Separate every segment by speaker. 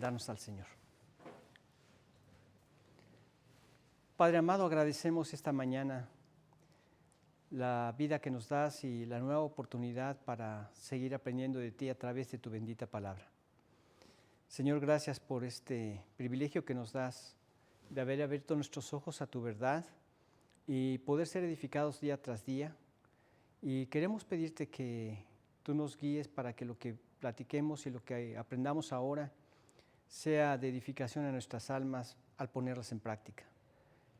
Speaker 1: encomendarnos al Señor. Padre amado, agradecemos esta mañana la vida que nos das y la nueva oportunidad para seguir aprendiendo de ti a través de tu bendita palabra. Señor, gracias por este privilegio que nos das de haber abierto nuestros ojos a tu verdad y poder ser edificados día tras día. Y queremos pedirte que tú nos guíes para que lo que platiquemos y lo que aprendamos ahora sea de edificación a nuestras almas al ponerlas en práctica.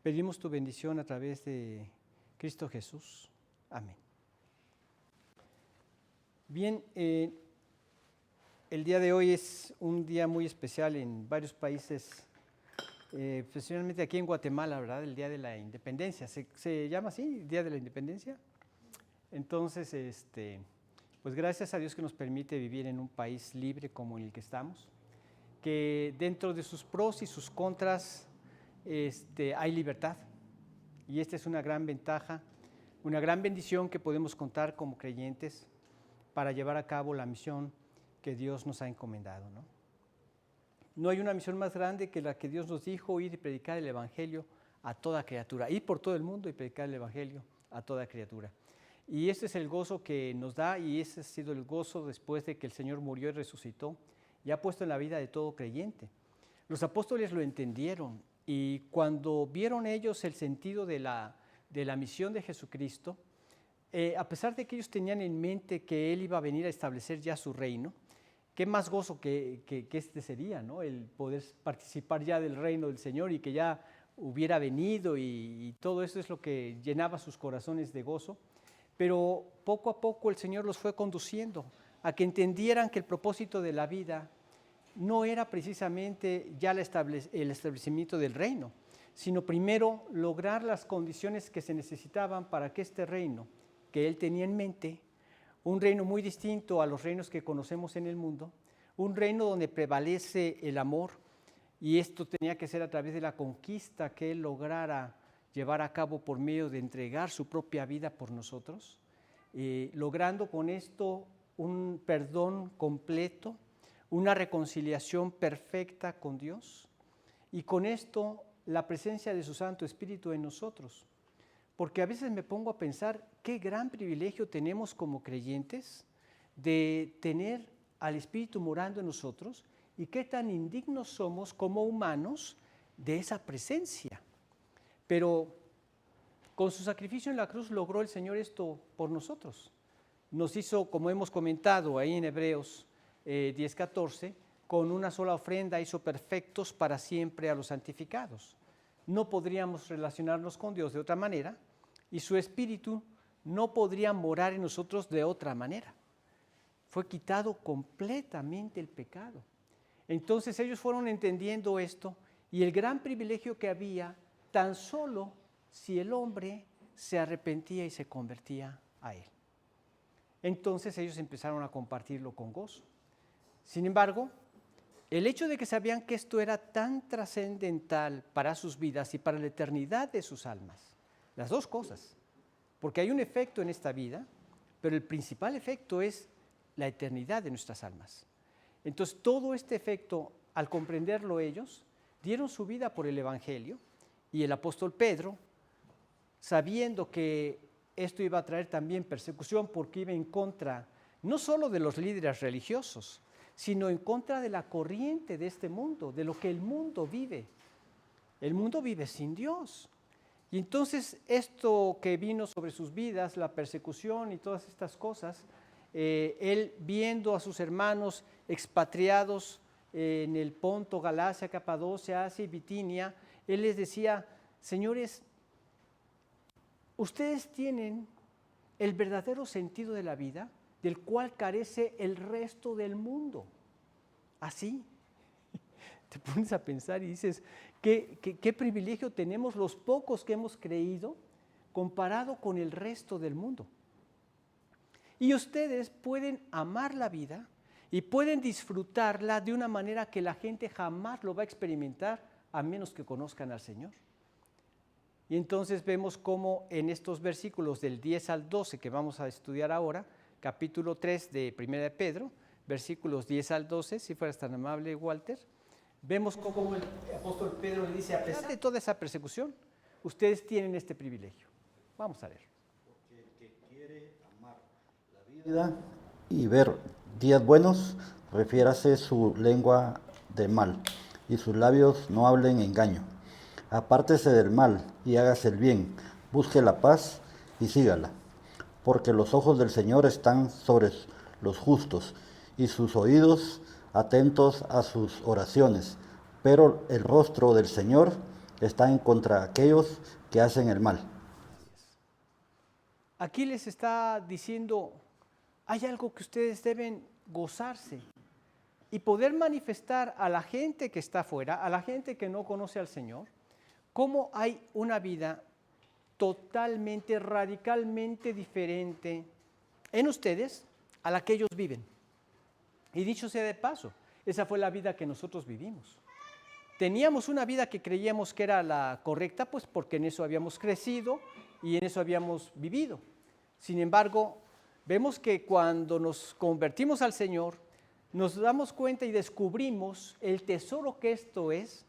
Speaker 1: Pedimos tu bendición a través de Cristo Jesús. Amén. Bien, el día de hoy es un día muy especial en varios países, especialmente aquí en Guatemala, ¿verdad? El Día de la Independencia. ¿Se llama así, Día de la Independencia? Entonces, pues gracias a Dios que nos permite vivir en un país libre como el que estamos, que dentro de sus pros y sus contras hay libertad. Y esta es una gran ventaja, una gran bendición que podemos contar como creyentes para llevar a cabo la misión que Dios nos ha encomendado, ¿no? No hay una misión más grande que la que Dios nos dijo: ir y predicar el Evangelio a toda criatura, ir por todo el mundo y predicar el Evangelio a toda criatura. Y este es el gozo que nos da, y ese ha sido el gozo después de que el Señor murió y resucitó y ha puesto en la vida de todo creyente. Los apóstoles lo entendieron, y cuando vieron ellos el sentido de la misión de Jesucristo, a pesar de que ellos tenían en mente que Él iba a venir a establecer ya su reino, qué más gozo que este sería, ¿no? El poder participar ya del reino del Señor y que ya hubiera venido, y todo eso es lo que llenaba sus corazones de gozo. Pero poco a poco el Señor los fue conduciendo a que entendieran que el propósito de la vida no era precisamente ya el establecimiento del reino, sino primero lograr las condiciones que se necesitaban para que este reino que Él tenía en mente, un reino muy distinto a los reinos que conocemos en el mundo, un reino donde prevalece el amor, y esto tenía que ser a través de la conquista que Él lograra llevar a cabo por medio de entregar su propia vida por nosotros, logrando con esto un perdón completo, una reconciliación perfecta con Dios, y con esto la presencia de su Santo Espíritu en nosotros. Porque a veces me pongo a pensar qué gran privilegio tenemos como creyentes de tener al Espíritu morando en nosotros, y qué tan indignos somos como humanos de esa presencia. Pero con su sacrificio en la cruz logró el Señor esto por nosotros. Nos hizo, como hemos comentado ahí en Hebreos 10:14, con una sola ofrenda hizo perfectos para siempre a los santificados. No podríamos relacionarnos con Dios de otra manera, y su Espíritu no podría morar en nosotros de otra manera. Fue quitado completamente el pecado. Entonces ellos fueron entendiendo esto, y el gran privilegio que había tan solo si el hombre se arrepentía y se convertía a Él. Entonces ellos empezaron a compartirlo con gozo. Sin embargo, el hecho de que sabían que esto era tan trascendental para sus vidas y para la eternidad de sus almas, las dos cosas, porque hay un efecto en esta vida, pero el principal efecto es la eternidad de nuestras almas. Entonces todo este efecto, al comprenderlo ellos, dieron su vida por el Evangelio. Y el apóstol Pedro, sabiendo que esto iba a traer también persecución, porque iba en contra no solo de los líderes religiosos, sino en contra de la corriente de este mundo, de lo que el mundo vive. El mundo vive sin Dios. Y entonces esto que vino sobre sus vidas, la persecución y todas estas cosas, él viendo a sus hermanos expatriados en el Ponto, Galacia, Capadocia, Asia y Bitinia, él les decía: señores, ustedes tienen el verdadero sentido de la vida, del cual carece el resto del mundo. Así te pones a pensar y dices, ¿qué privilegio tenemos los pocos que hemos creído comparado con el resto del mundo? Y ustedes pueden amar la vida y pueden disfrutarla de una manera que la gente jamás lo va a experimentar a menos que conozcan al Señor. Y entonces vemos cómo en estos versículos del 10 al 12 que vamos a estudiar ahora, capítulo 3 de 1 de Pedro, versículos 10 al 12, si fueras tan amable, Walter, vemos cómo el apóstol Pedro le dice, a pesar de toda esa persecución, ustedes tienen este privilegio. Vamos a ver.
Speaker 2: Porque el que quiere amar la vida y ver días buenos, refiérase su lengua de mal, y sus labios no hablen engaño. Apártese del mal y hágase el bien, busque la paz y sígala. Porque los ojos del Señor están sobre los justos, y sus oídos atentos a sus oraciones. Pero el rostro del Señor está en contra de aquellos que hacen el mal.
Speaker 1: Aquí les está diciendo, hay algo que ustedes deben gozarse y poder manifestar a la gente que está afuera, a la gente que no conoce al Señor, cómo hay una vida totalmente, radicalmente diferente en ustedes a la que ellos viven. Y dicho sea de paso, esa fue la vida que nosotros vivimos. Teníamos una vida que creíamos que era la correcta, pues porque en eso habíamos crecido y en eso habíamos vivido. Sin embargo, vemos que cuando nos convertimos al Señor, nos damos cuenta y descubrimos el tesoro que esto es,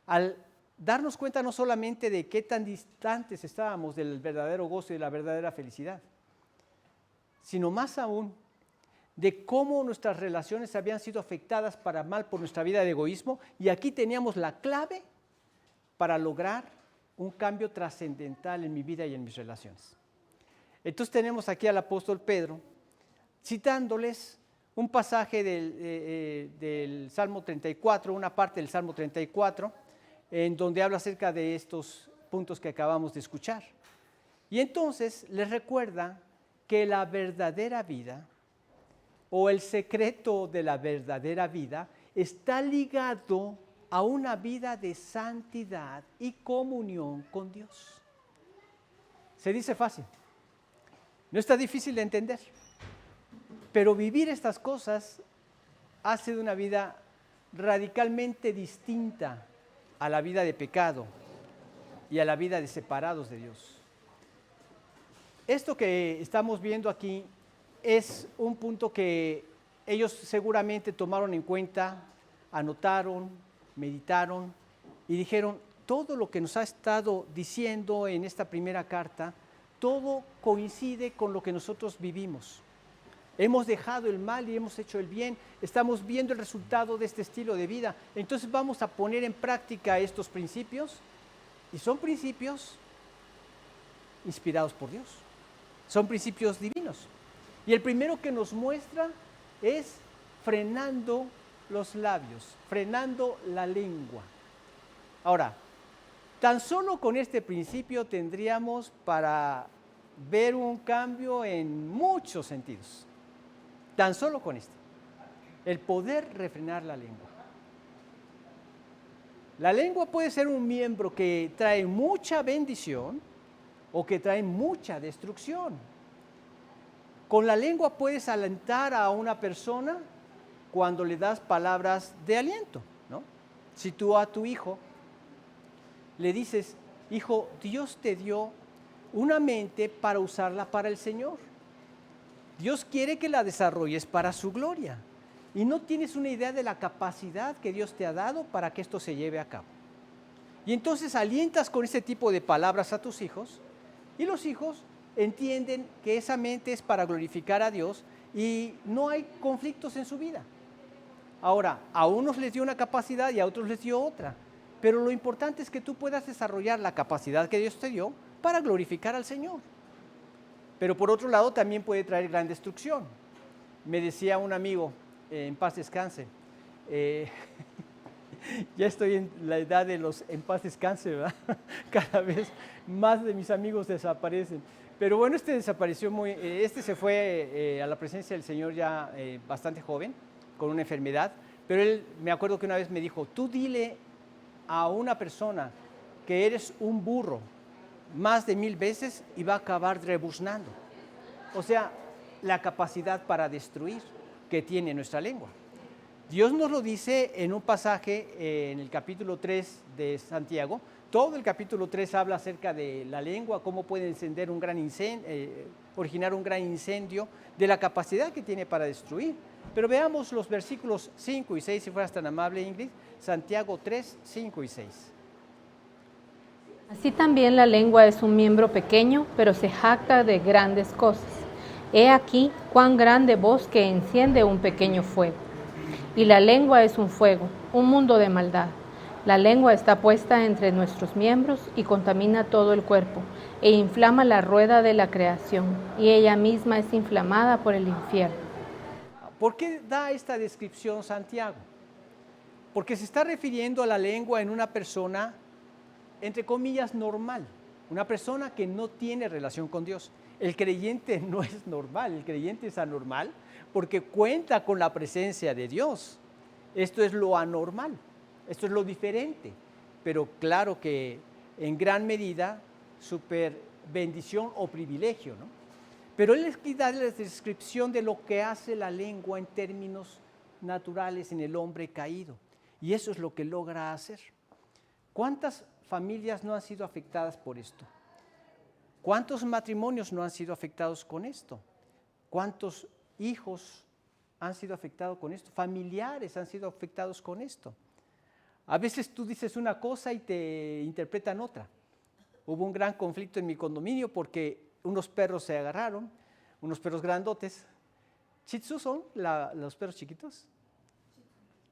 Speaker 1: al darnos cuenta no solamente de qué tan distantes estábamos del verdadero gozo y de la verdadera felicidad, sino más aún de cómo nuestras relaciones habían sido afectadas para mal por nuestra vida de egoísmo, y aquí teníamos la clave para lograr un cambio trascendental en mi vida y en mis relaciones. Entonces tenemos aquí al apóstol Pedro citándoles un pasaje del Salmo 34, una parte del Salmo 34, en donde habla acerca de estos puntos que acabamos de escuchar. Y entonces les recuerda que la verdadera vida, o el secreto de la verdadera vida, está ligado a una vida de santidad y comunión con Dios. Se dice fácil, no está difícil de entender, pero vivir estas cosas hace de una vida radicalmente distinta a la vida de pecado y a la vida de separados de Dios. Esto que estamos viendo aquí es un punto que ellos seguramente tomaron en cuenta, anotaron, meditaron y dijeron, todo lo que nos ha estado diciendo en esta primera carta, todo coincide con lo que nosotros vivimos. Hemos dejado el mal y hemos hecho el bien, estamos viendo el resultado de este estilo de vida. Entonces vamos a poner en práctica estos principios, y son principios inspirados por Dios, son principios divinos. Y el primero que nos muestra es frenando los labios, frenando la lengua. Ahora, tan solo con este principio tendríamos para ver un cambio en muchos sentidos. Tan solo con este, el poder refrenar la lengua. La lengua puede ser un miembro que trae mucha bendición o que trae mucha destrucción. Con la lengua puedes alentar a una persona cuando le das palabras de aliento, ¿no? Si tú a tu hijo le dices, hijo, Dios te dio una mente para usarla para el Señor. Dios quiere que la desarrolles para su gloria. Y no tienes una idea de la capacidad que Dios te ha dado para que esto se lleve a cabo. Y entonces alientas con ese tipo de palabras a tus hijos, y los hijos entienden que esa mente es para glorificar a Dios y no hay conflictos en su vida. Ahora, a unos les dio una capacidad y a otros les dio otra, pero lo importante es que tú puedas desarrollar la capacidad que Dios te dio para glorificar al Señor. Pero por otro lado también puede traer gran destrucción. Me decía un amigo, en paz descanse, ya estoy en la edad de los en paz descanse, ¿verdad? Cada vez más de mis amigos desaparecen. Pero bueno, este se fue a la presencia del Señor ya bastante joven, con una enfermedad, pero él, me acuerdo que una vez me dijo, tú dile a una persona que eres un burro más de 1000 veces y va a acabar rebuznando. O sea, la capacidad para destruir que tiene nuestra lengua. Dios nos lo dice en un pasaje en el capítulo 3 de Santiago. Todo el capítulo 3 habla acerca de la lengua, cómo puede encender un gran incendio, originar un gran incendio, de la capacidad que tiene para destruir. Pero veamos los versículos 5 y 6, si fueras tan amable, Ingrid. Santiago 3, 5 y 6.
Speaker 3: Así también la lengua es un miembro pequeño, pero se jacta de grandes cosas. He aquí cuán grande bosque enciende un pequeño fuego. Y la lengua es un fuego, un mundo de maldad. La lengua está puesta entre nuestros miembros y contamina todo el cuerpo, e inflama la rueda de la creación, y ella misma es inflamada por el infierno.
Speaker 1: ¿Por qué da esta descripción Santiago? Porque se está refiriendo a la lengua en una persona, entre comillas, normal, una persona que no tiene relación con Dios. El creyente no es normal, el creyente es anormal porque cuenta con la presencia de Dios. Esto es lo anormal, esto es lo diferente, pero claro que en gran medida super bendición o privilegio, ¿no? Pero él les da la descripción de lo que hace la lengua en términos naturales en el hombre caído. Y eso es lo que logra hacer. ¿Cuántas familias no han sido afectadas por esto? ¿Cuántos matrimonios no han sido afectados con esto? ¿Cuántos hijos han sido afectados con esto? Familiares han sido afectados con esto. A veces tú dices una cosa y te interpretan otra. Hubo un gran conflicto en mi condominio porque unos perros se agarraron, unos perros grandotes. ¿Shih Tzu son los perros chiquitos?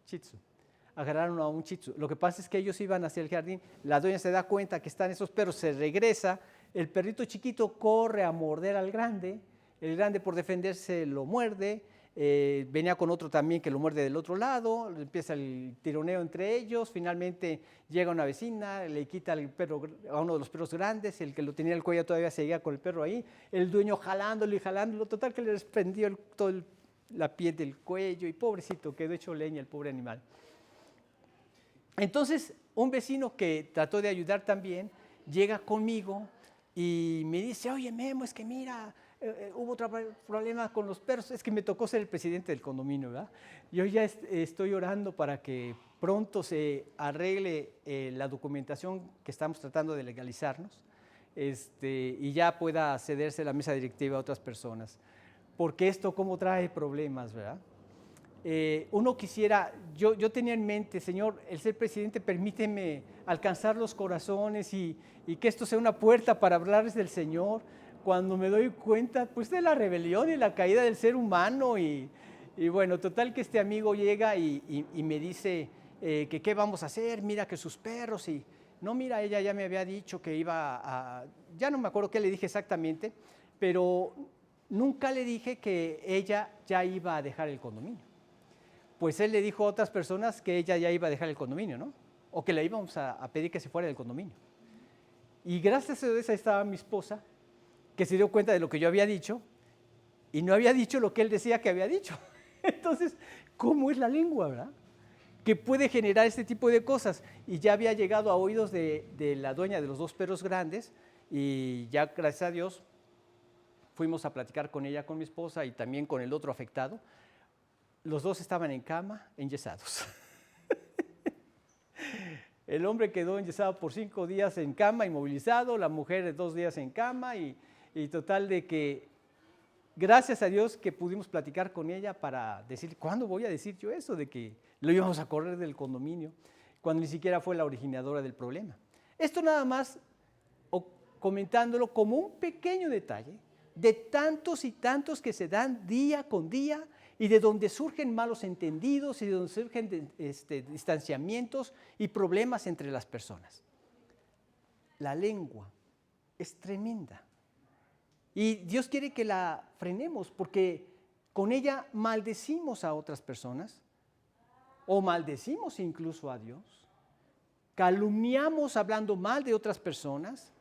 Speaker 1: Shih Tzu. Agarraron a un Shih Tzu. Lo que pasa es que ellos iban hacia el jardín, la dueña se da cuenta que están esos perros, se regresa, el perrito chiquito corre a morder al grande, el grande por defenderse lo muerde, venía con otro también que lo muerde del otro lado, empieza el tironeo entre ellos, finalmente llega una vecina, le quita el perro a uno de los perros grandes, el que lo tenía el cuello todavía seguía con el perro ahí, el dueño jalándolo y jalándolo, total que le desprendió toda la piel del cuello y pobrecito, quedó hecho leña el pobre animal. Entonces, un vecino que trató de ayudar también, llega conmigo y me dice, oye Memo, es que mira, hubo otro problema con los perros, es que me tocó ser el presidente del condominio, ¿verdad? Yo ya estoy orando para que pronto se arregle la documentación que estamos tratando de legalizarnos y ya pueda cederse la mesa directiva a otras personas, porque esto como trae problemas, ¿verdad? Uno quisiera, yo tenía en mente, Señor, el ser presidente permíteme alcanzar los corazones y que esto sea una puerta para hablarles del Señor, cuando me doy cuenta pues de la rebelión y la caída del ser humano y bueno, total que este amigo llega y me dice que qué vamos a hacer, mira que sus perros y no, mira, ella ya me había dicho que iba a, ya no me acuerdo qué le dije exactamente, pero nunca le dije que ella ya iba a dejar el condominio. Pues él le dijo a otras personas que ella ya iba a dejar el condominio, ¿no? O que le íbamos a pedir que se fuera del condominio. Y gracias a eso estaba mi esposa, que se dio cuenta de lo que yo había dicho y no había dicho lo que él decía que había dicho. Entonces, ¿cómo es la lengua, verdad? Que puede generar este tipo de cosas. Y ya había llegado a oídos de la dueña de los dos perros grandes y ya, gracias a Dios, fuimos a platicar con ella, con mi esposa y también con el otro afectado. Los dos estaban en cama, enyesados. El hombre quedó enyesado por 5 días en cama, inmovilizado, la mujer 2 días en cama y total de que, gracias a Dios que pudimos platicar con ella para decir, ¿cuándo voy a decir yo eso de que lo íbamos a correr del condominio? Cuando ni siquiera fue la originadora del problema. Esto nada más comentándolo como un pequeño detalle de tantos y tantos que se dan día con día y de donde surgen malos entendidos y de donde surgen distanciamientos y problemas entre las personas. La lengua es tremenda y Dios quiere que la frenemos porque con ella maldecimos a otras personas o maldecimos incluso a Dios, calumniamos hablando mal de otras personas,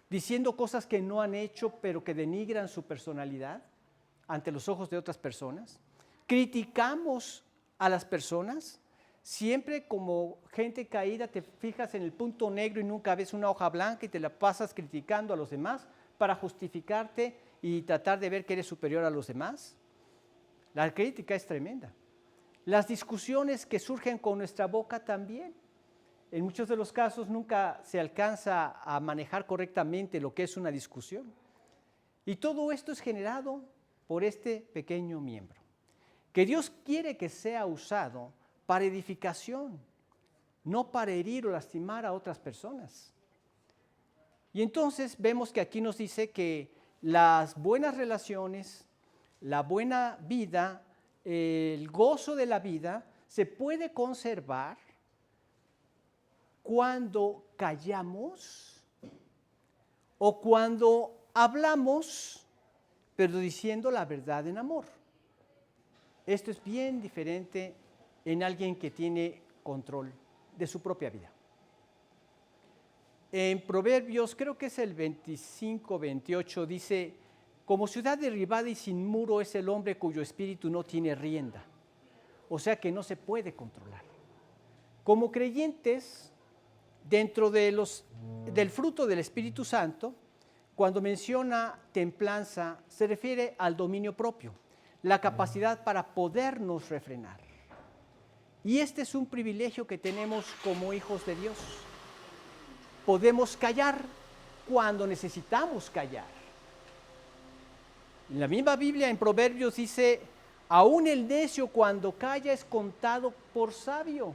Speaker 1: diciendo cosas que no han hecho pero que denigran su personalidad ante los ojos de otras personas. Criticamos a las personas, siempre como gente caída te fijas en el punto negro y nunca ves una hoja blanca y te la pasas criticando a los demás para justificarte y tratar de ver que eres superior a los demás. La crítica es tremenda. Las discusiones que surgen con nuestra boca también. En muchos de los casos nunca se alcanza a manejar correctamente lo que es una discusión. Y todo esto es generado por este pequeño miembro, que Dios quiere que sea usado para edificación, no para herir o lastimar a otras personas. Y entonces vemos que aquí nos dice que las buenas relaciones, la buena vida, el gozo de la vida se puede conservar cuando callamos o cuando hablamos, pero diciendo la verdad en amor. Esto es bien diferente en alguien que tiene control de su propia vida. En Proverbios, creo que es el 25-28, dice: como ciudad derribada y sin muro es el hombre cuyo espíritu no tiene rienda. O sea que no se puede controlar. Como creyentes, dentro del fruto del Espíritu Santo, cuando menciona templanza, se refiere al dominio propio, la capacidad para podernos refrenar. Y este es un privilegio que tenemos como hijos de Dios. Podemos callar cuando necesitamos callar. En la misma Biblia, en Proverbios, dice: aún el necio cuando calla es contado por sabio.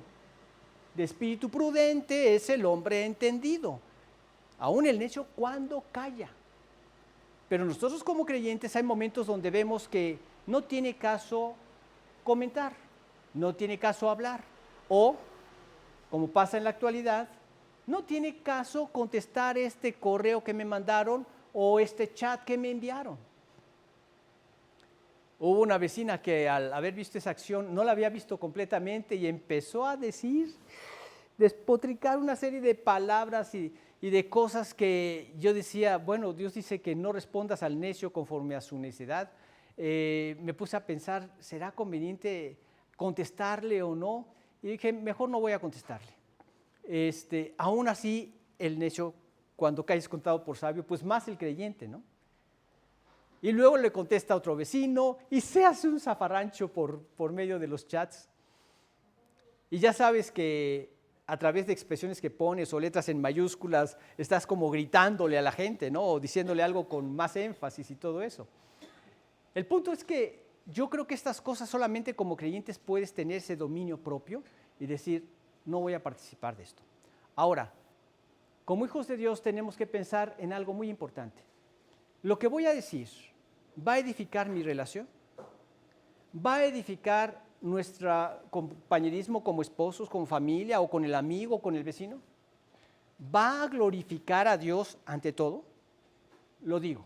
Speaker 1: De espíritu prudente es el hombre entendido. Aún el necio cuando calla. Pero nosotros como creyentes hay momentos donde vemos que no tiene caso comentar, no tiene caso hablar, o, como pasa en la actualidad, no tiene caso contestar este correo que me mandaron o este chat que me enviaron. Hubo una vecina que al haber visto esa acción no la había visto completamente y empezó a despotricar una serie de palabras y de cosas que yo decía: bueno, Dios dice que no respondas al necio conforme a su necedad. Me puse a pensar, ¿será conveniente contestarle o no? Y dije, mejor no voy a contestarle. Aún así, el necio, cuando cae es contado por sabio, pues más el creyente, ¿no? Y luego le contesta a otro vecino y se hace un zafarrancho por medio de los chats. Y ya sabes que a través de expresiones que pones o letras en mayúsculas, estás como gritándole a la gente, ¿no? O diciéndole algo con más énfasis y todo eso. El punto es que yo creo que estas cosas solamente como creyentes puedes tener ese dominio propio y decir: no voy a participar de esto. Ahora, como hijos de Dios tenemos que pensar en algo muy importante. Lo que voy a decir, ¿va a edificar mi relación? ¿Va a edificar nuestro compañerismo como esposos, como familia, o con el amigo, o con el vecino? ¿Va a glorificar a Dios ante todo? Lo digo.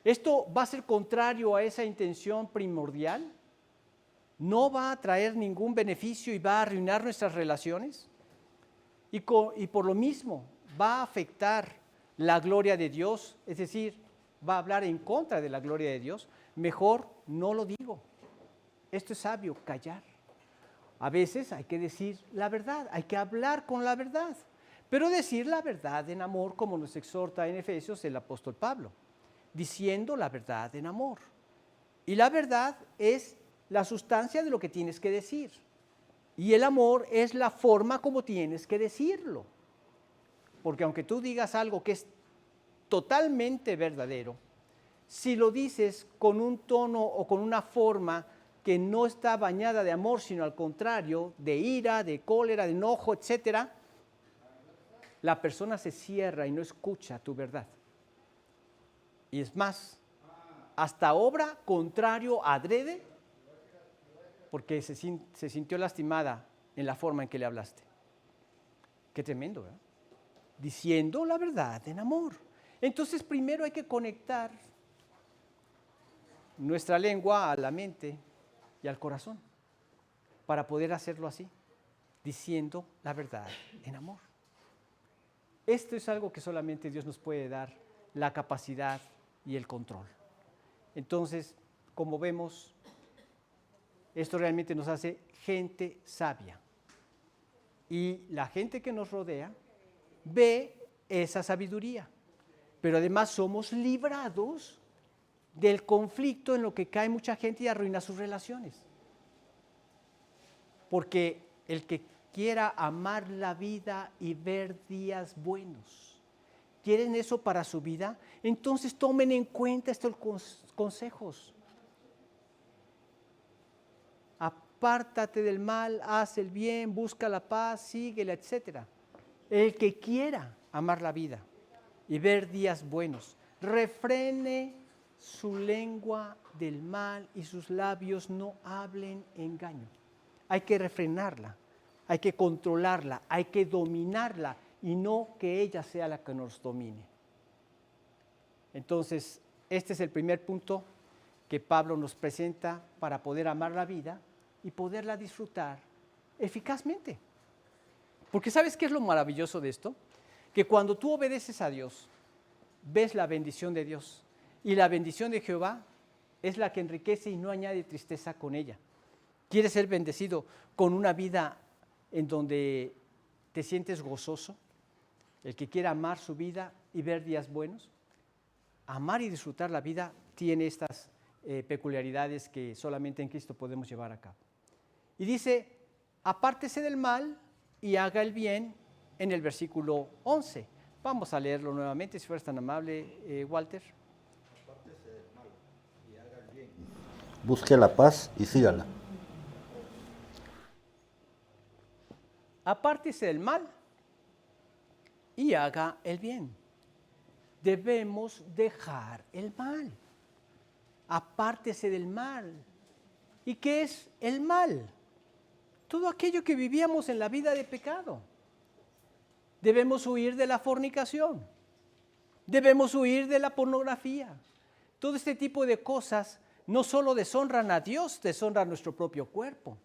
Speaker 1: ¿Esto va a ser contrario a esa intención primordial? ¿No va a traer ningún beneficio y va a arruinar nuestras relaciones? Y por lo mismo, ¿va a afectar la gloria de Dios? Es decir, ¿va a hablar en contra de la gloria de Dios? Mejor no lo digo. Esto es sabio, callar. A veces hay que decir la verdad, hay que hablar con la verdad, pero decir la verdad en amor, como nos exhorta en Efesios el apóstol Pablo, diciendo la verdad en amor. Y la verdad es la sustancia de lo que tienes que decir. Y el amor es la forma como tienes que decirlo. Porque aunque tú digas algo que es totalmente verdadero, si lo dices con un tono o con una forma que no está bañada de amor, sino al contrario, de ira, de cólera, de enojo, etc., la persona se cierra y no escucha tu verdad. Y es más, hasta obra contrario adrede, porque se sintió lastimada en la forma en que le hablaste. Qué tremendo, ¿verdad? Diciendo la verdad en amor. Entonces, primero hay que conectar nuestra lengua a la mente y al corazón para poder hacerlo así, diciendo la verdad en amor. Esto es algo que solamente Dios nos puede dar, la capacidad y el control. Entonces, como vemos, esto realmente nos hace gente sabia. Y la gente que nos rodea ve esa sabiduría. Pero además somos librados del conflicto en lo que cae mucha gente y arruina sus relaciones. Porque el que quiera amar la vida y ver días buenos, ¿Quieren eso para su vida? Entonces tomen en cuenta estos consejos. Apártate del mal, haz el bien, busca la paz, síguela, etc. El que quiera amar la vida y ver días buenos, refrene su lengua del mal y sus labios no hablen engaño. Hay que refrenarla, hay que controlarla, hay que dominarla y no que ella sea la que nos domine. Entonces, este es el primer punto que Pablo nos presenta para poder amar la vida y poderla disfrutar eficazmente. Porque ¿sabes qué es lo maravilloso de esto? Que cuando tú obedeces a Dios, ves la bendición de Dios. Y la bendición de Jehová es la que enriquece y no añade tristeza con ella. ¿Quieres ser bendecido con una vida en donde te sientes gozoso? El que quiera amar su vida y ver días buenos, amar y disfrutar la vida tiene estas peculiaridades que solamente en Cristo podemos llevar a cabo. Y dice, apártese del mal y haga el bien en el versículo 11. Vamos a leerlo nuevamente, si fueras tan amable, Walter.
Speaker 2: Apártese del mal y haga el bien. Busque la paz y sígala.
Speaker 1: Apártese del mal y haga el bien. Debemos dejar el mal. Apártese del mal. ¿Y qué es el mal? Todo aquello que vivíamos en la vida de pecado. Debemos huir de la fornicación. Debemos huir de la pornografía. Todo este tipo de cosas no solo deshonran a Dios, deshonran nuestro propio cuerpo.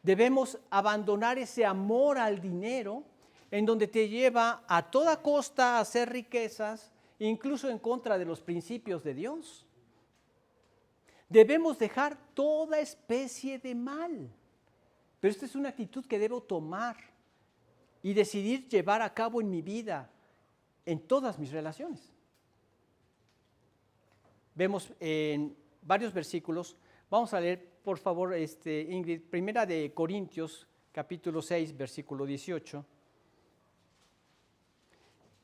Speaker 1: Debemos abandonar ese amor al dinero en donde te lleva a toda costa a hacer riquezas, incluso en contra de los principios de Dios. Debemos dejar toda especie de mal. Pero esta es una actitud que debo tomar y decidir llevar a cabo en mi vida, en todas mis relaciones. Vemos en varios versículos, vamos a leer, por favor, Ingrid, primera de Corintios, capítulo 6, versículo 18.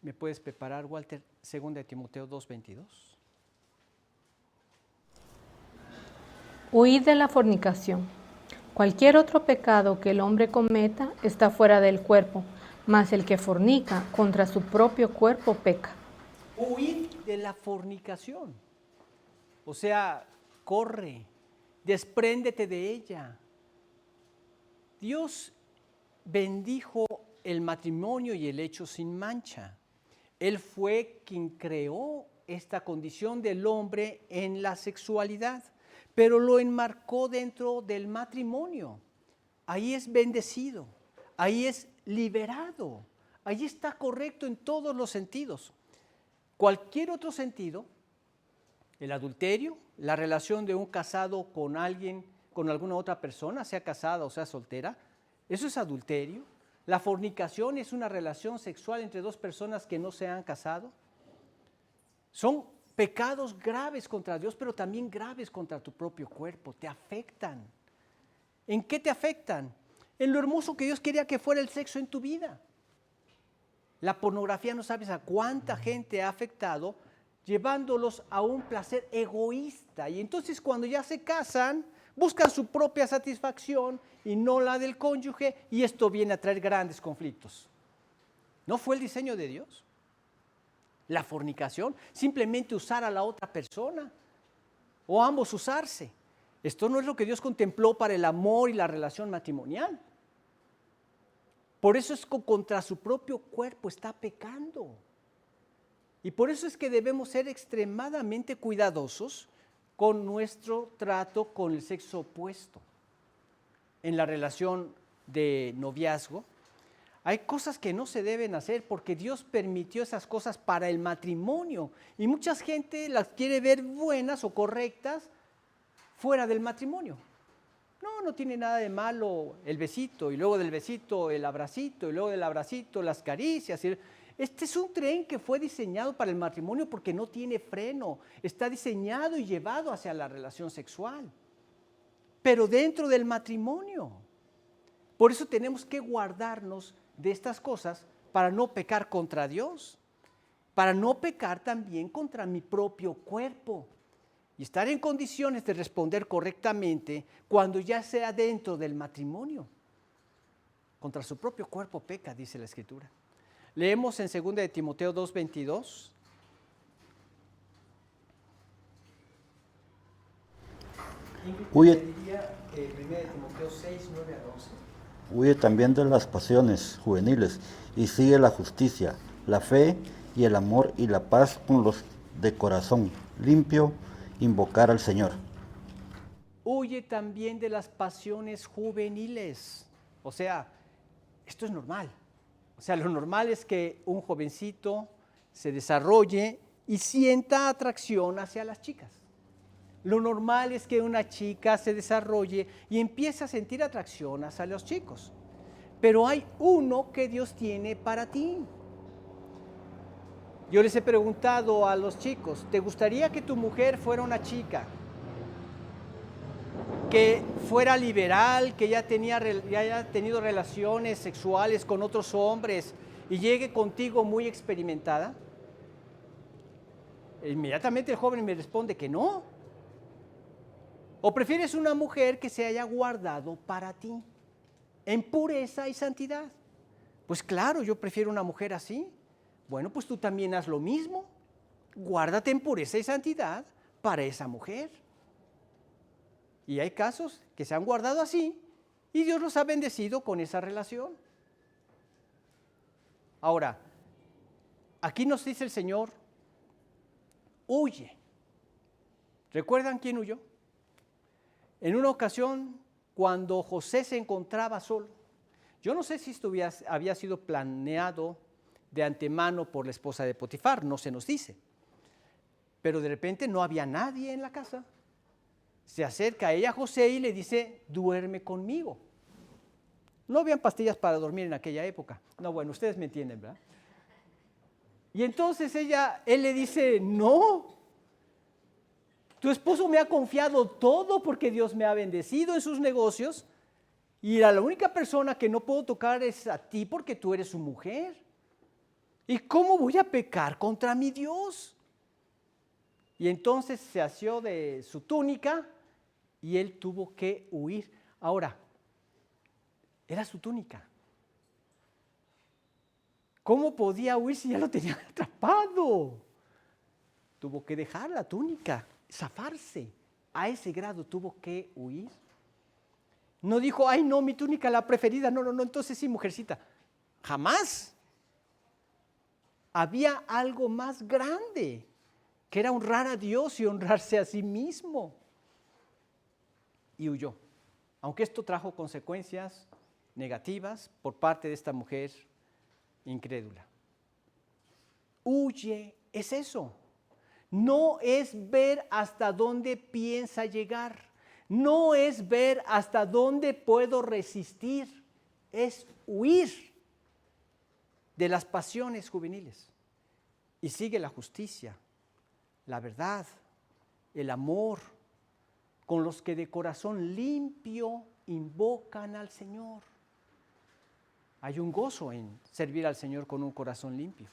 Speaker 1: ¿Me puedes preparar, Walter? Segunda de Timoteo 2, 22.
Speaker 3: Huid de la fornicación. Cualquier otro pecado que el hombre cometa está fuera del cuerpo, mas el que fornica contra su propio cuerpo peca.
Speaker 1: Huid de la fornicación. O sea, corre, despréndete de ella. Dios bendijo el matrimonio y el hecho sin mancha. Él fue quien creó esta condición del hombre en la sexualidad, pero lo enmarcó dentro del matrimonio. Ahí es bendecido, ahí es liberado, ahí está correcto en todos los sentidos. Cualquier otro sentido, el adulterio, la relación de un casado con alguien, con alguna otra persona, sea casada o sea soltera, eso es adulterio. La fornicación es una relación sexual entre dos personas que no se han casado. Son pecados graves contra Dios, pero también graves contra tu propio cuerpo. Te afectan. ¿En qué te afectan? En lo hermoso que Dios quería que fuera el sexo en tu vida. La pornografía no sabes a cuánta gente ha afectado, llevándolos a un placer egoísta. Y entonces cuando ya se casan, buscan su propia satisfacción y no la del cónyuge, y esto viene a traer grandes conflictos. ¿No fue el diseño de Dios? La fornicación, simplemente usar a la otra persona, o ambos usarse. Esto no es lo que Dios contempló para el amor y la relación matrimonial. Por eso es que contra su propio cuerpo está pecando. Y por eso es que debemos ser extremadamente cuidadosos con nuestro trato con el sexo opuesto. En la relación de noviazgo, hay cosas que no se deben hacer porque Dios permitió esas cosas para el matrimonio. Y mucha gente las quiere ver buenas o correctas fuera del matrimonio. No tiene nada de malo el besito, y luego del besito el abracito, y luego del abracito las caricias. Este es un tren que fue diseñado para el matrimonio porque no tiene freno. Está diseñado y llevado hacia la relación sexual, pero dentro del matrimonio. Por eso tenemos que guardarnos de estas cosas para no pecar contra Dios, para no pecar también contra mi propio cuerpo y estar en condiciones de responder correctamente cuando ya sea dentro del matrimonio. Contra su propio cuerpo peca, dice la Escritura. Leemos en 2 de Timoteo 2:22.
Speaker 2: Huye,
Speaker 1: diría 1 de Timoteo 6:9 al 11.
Speaker 2: huye también de las pasiones juveniles y sigue la justicia, la fe y el amor y la paz con los de corazón limpio, invocar al Señor.
Speaker 1: Huye también de las pasiones juveniles. O sea, esto es normal. O sea, lo normal es que un jovencito se desarrolle y sienta atracción hacia las chicas. Lo normal es que una chica se desarrolle y empiece a sentir atracción hacia los chicos. Pero hay uno que Dios tiene para ti. Yo les he preguntado a los chicos, ¿te gustaría que tu mujer fuera una chica que fuera liberal, que ya haya tenido relaciones sexuales con otros hombres y llegue contigo muy experimentada? Inmediatamente el joven me responde que no. ¿O prefieres una mujer que se haya guardado para ti en pureza y santidad? Pues claro, yo prefiero una mujer así. Bueno, pues tú también haz lo mismo. Guárdate en pureza y santidad para esa mujer. Y hay casos que se han guardado así y Dios los ha bendecido con esa relación. Ahora, aquí nos dice el Señor, huye. ¿Recuerdan quién huyó? En una ocasión, cuando José se encontraba solo, yo no sé si esto había sido planeado de antemano por la esposa de Potifar, no se nos dice, pero de repente no había nadie en la casa. Se acerca a ella José y le dice, duerme conmigo. No habían pastillas para dormir en aquella época. No, bueno, ustedes me entienden, ¿verdad? Y entonces él le dice, no, tu esposo me ha confiado todo porque Dios me ha bendecido en sus negocios y la única persona que no puedo tocar es a ti porque tú eres su mujer. ¿Y cómo voy a pecar contra mi Dios? Y entonces se asió de su túnica y él tuvo que huir. Ahora, era su túnica. ¿Cómo podía huir si ya lo tenía atrapado? Tuvo que dejar la túnica, zafarse. A ese grado tuvo que huir. No dijo, ay no, mi túnica la preferida, no, entonces sí, mujercita. Jamás. Había algo más grande, que era honrar a Dios y honrarse a sí mismo. Y huyó. Aunque esto trajo consecuencias negativas por parte de esta mujer incrédula. Huye, es eso. No es ver hasta dónde piensa llegar. No es ver hasta dónde puedo resistir. Es huir de las pasiones juveniles. Y sigue la justicia, la verdad, el amor, con los que de corazón limpio invocan al Señor. Hay un gozo en servir al Señor con un corazón limpio.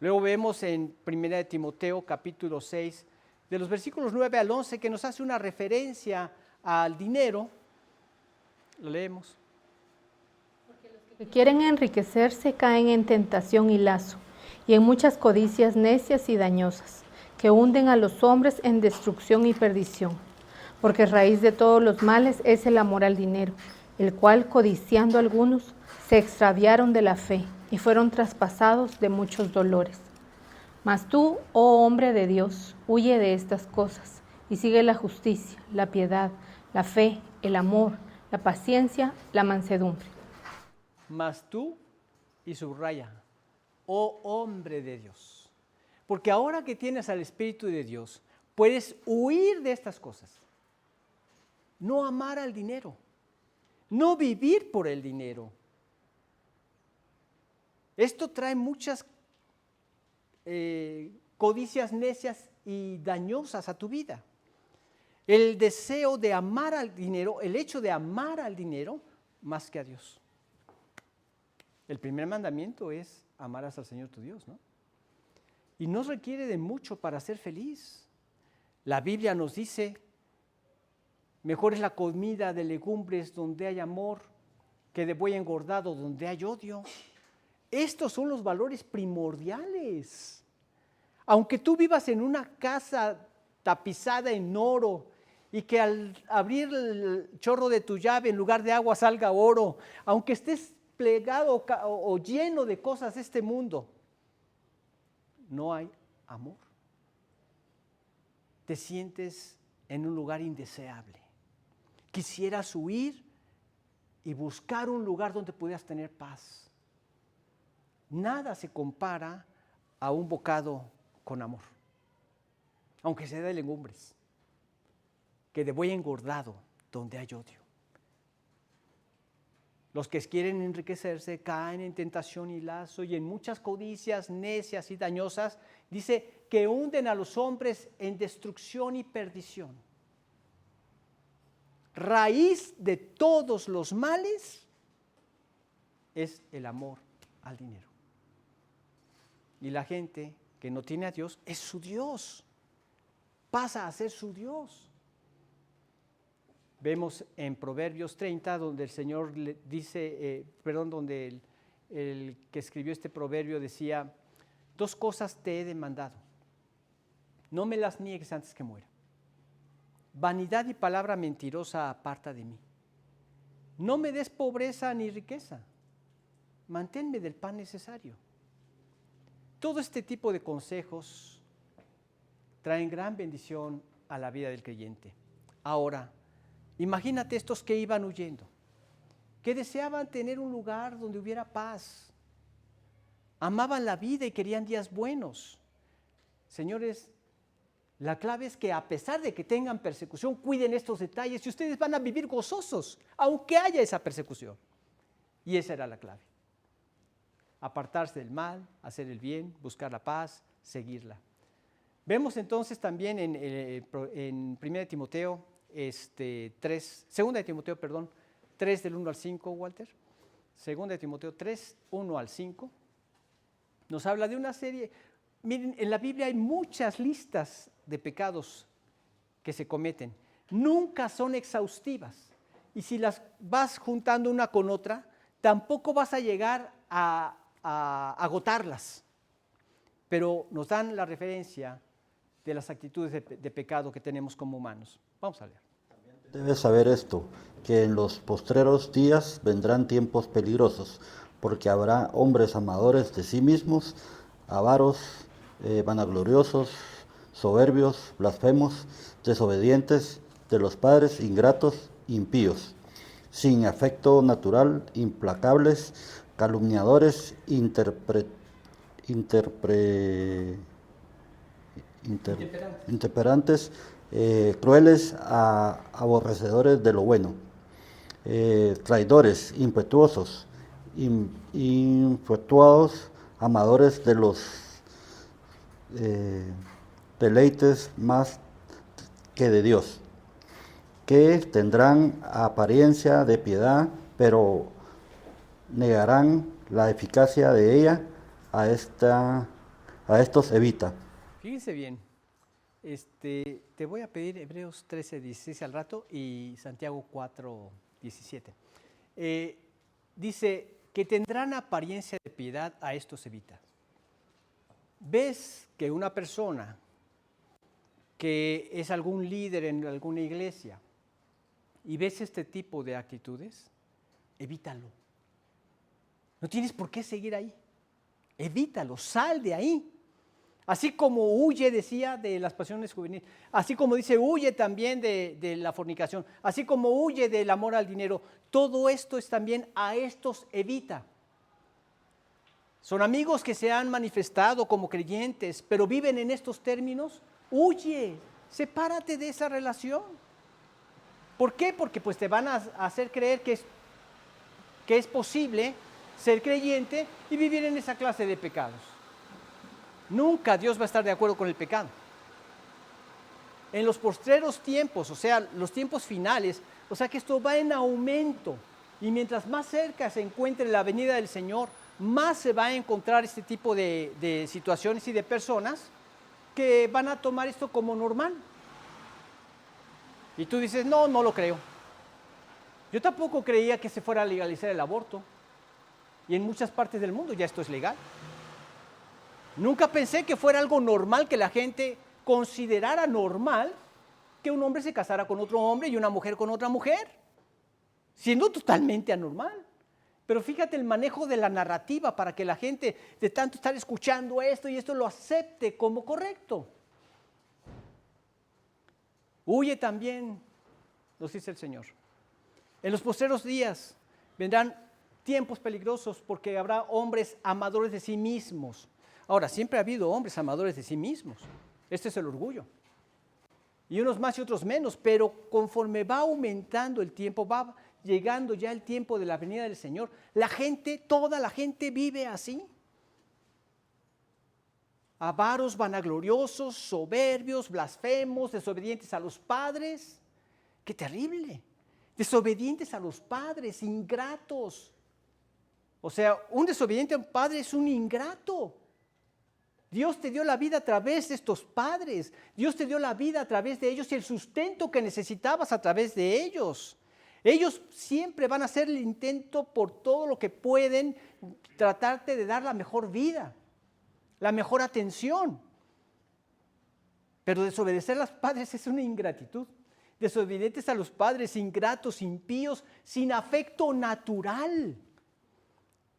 Speaker 1: Luego vemos en 1 de Timoteo capítulo 6, de los versículos 9 al 11, que nos hace una referencia al dinero. Lo leemos.
Speaker 3: Porque los que quieren enriquecerse caen en tentación y lazo, y en muchas codicias necias y dañosas, que hunden a los hombres en destrucción y perdición. Porque raíz de todos los males es el amor al dinero, el cual, codiciando algunos, se extraviaron de la fe y fueron traspasados de muchos dolores. Mas tú, oh hombre de Dios, huye de estas cosas y sigue la justicia, la piedad, la fe, el amor, la paciencia, la mansedumbre.
Speaker 1: Mas tú, y subraya, oh hombre de Dios. Porque ahora que tienes al Espíritu de Dios, puedes huir de estas cosas. No amar al dinero, no vivir por el dinero. Esto trae muchas codicias necias y dañosas a tu vida. El deseo de amar al dinero, el hecho de amar al dinero más que a Dios. El primer mandamiento es amarás al Señor tu Dios, ¿no? Y no requiere de mucho para ser feliz. La Biblia nos dice, mejor es la comida de legumbres donde hay amor que de buey engordado donde hay odio. Estos son los valores primordiales. Aunque tú vivas en una casa tapizada en oro y que al abrir el chorro de tu llave en lugar de agua salga oro, aunque estés plegado o lleno de cosas de este mundo, no hay amor. Te sientes en un lugar indeseable. Quisieras huir y buscar un lugar donde pudieras tener paz. Nada se compara a un bocado con amor, aunque sea de legumbres, que de buey engordado donde hay odio. Los que quieren enriquecerse caen en tentación y lazo y en muchas codicias necias y dañosas, dice que hunden a los hombres en destrucción y perdición. Raíz de todos los males es el amor al dinero. Y la gente que no tiene a Dios es su Dios, pasa a ser su Dios. Vemos en Proverbios 30 donde el Señor le dice, donde el que escribió este proverbio decía, 2 cosas te he demandado, no me las niegues antes que muera. Vanidad y palabra mentirosa aparta de mí. No me des pobreza ni riqueza, manténme del pan necesario. Todo este tipo de consejos traen gran bendición a la vida del creyente. Ahora, imagínate estos que iban huyendo, que deseaban tener un lugar donde hubiera paz, amaban la vida y querían días buenos. Señores, la clave es que a pesar de que tengan persecución, cuiden estos detalles y ustedes van a vivir gozosos, aunque haya esa persecución. Y esa era la clave. Apartarse del mal, hacer el bien, buscar la paz, seguirla. Vemos entonces también en 1 Timoteo 3, 2 de Timoteo, 3 del 1 al 5, Walter. 2 de Timoteo 3, 1 al 5. Nos habla de una serie. Miren, en la Biblia hay muchas listas de pecados que se cometen. Nunca son exhaustivas. Y si las vas juntando una con otra, tampoco vas a llegar a agotarlas. Pero nos dan la referencia de las actitudes de pecado que tenemos como humanos. Vamos a leer.
Speaker 2: Debes saber esto, que en los postreros días vendrán tiempos peligrosos, porque habrá hombres amadores de sí mismos, avaros, vanagloriosos, soberbios, blasfemos, desobedientes de los padres, ingratos, impíos, sin afecto natural, implacables, calumniadores, intemperantes, crueles, aborrecedores de lo bueno, traidores, impetuosos, infructuosos, amadores de los deleites más que de Dios, que tendrán apariencia de piedad, pero negarán la eficacia de ella. A estos evita.
Speaker 1: Fíjense bien, te voy a pedir Hebreos 13:16 al rato y Santiago 4:17. Dice que tendrán apariencia de piedad, a estos evita. ¿Ves que una persona que es algún líder en alguna iglesia y ves este tipo de actitudes? Evítalo. No tienes por qué seguir ahí. Evítalo, sal de ahí. Así como huye, decía, de las pasiones juveniles, así como dice, huye también de la fornicación, así como huye del amor al dinero, todo esto es también a estos evita. Son amigos que se han manifestado como creyentes, pero viven en estos términos, huye, sepárate de esa relación. ¿Por qué? Porque pues te van a hacer creer que es posible ser creyente y vivir en esa clase de pecados. Nunca Dios va a estar de acuerdo con el pecado. En los postreros tiempos, o sea, los tiempos finales, o sea que esto va en aumento. Y mientras más cerca se encuentre la venida del Señor, más se va a encontrar este tipo de situaciones y de personas que van a tomar esto como normal. Y tú dices, no, no lo creo. Yo tampoco creía que se fuera a legalizar el aborto. Y en muchas partes del mundo ya esto es legal. Nunca pensé que fuera algo normal, que la gente considerara normal que un hombre se casara con otro hombre y una mujer con otra mujer, siendo totalmente anormal. Pero fíjate el manejo de la narrativa para que la gente, de tanto estar escuchando esto y esto, lo acepte como correcto. Huye también, nos dice el Señor. En los postreros días vendrán tiempos peligrosos porque habrá hombres amadores de sí mismos. Ahora, siempre ha habido hombres amadores de sí mismos. Este es el orgullo. Y unos más y otros menos, pero conforme va aumentando el tiempo, va llegando ya el tiempo de la venida del Señor, la gente, toda la gente vive así. Avaros, vanagloriosos, soberbios, blasfemos, desobedientes a los padres. ¡Qué terrible! Desobedientes a los padres, ingratos. O sea, un desobediente a un padre es un ingrato. Dios te dio la vida a través de estos padres. Dios te dio la vida a través de ellos y el sustento que necesitabas a través de ellos. Ellos siempre van a hacer el intento por todo lo que pueden tratarte de dar la mejor vida, la mejor atención. Pero desobedecer a los padres es una ingratitud. Desobedientes a los padres, ingratos, impíos, sin afecto natural.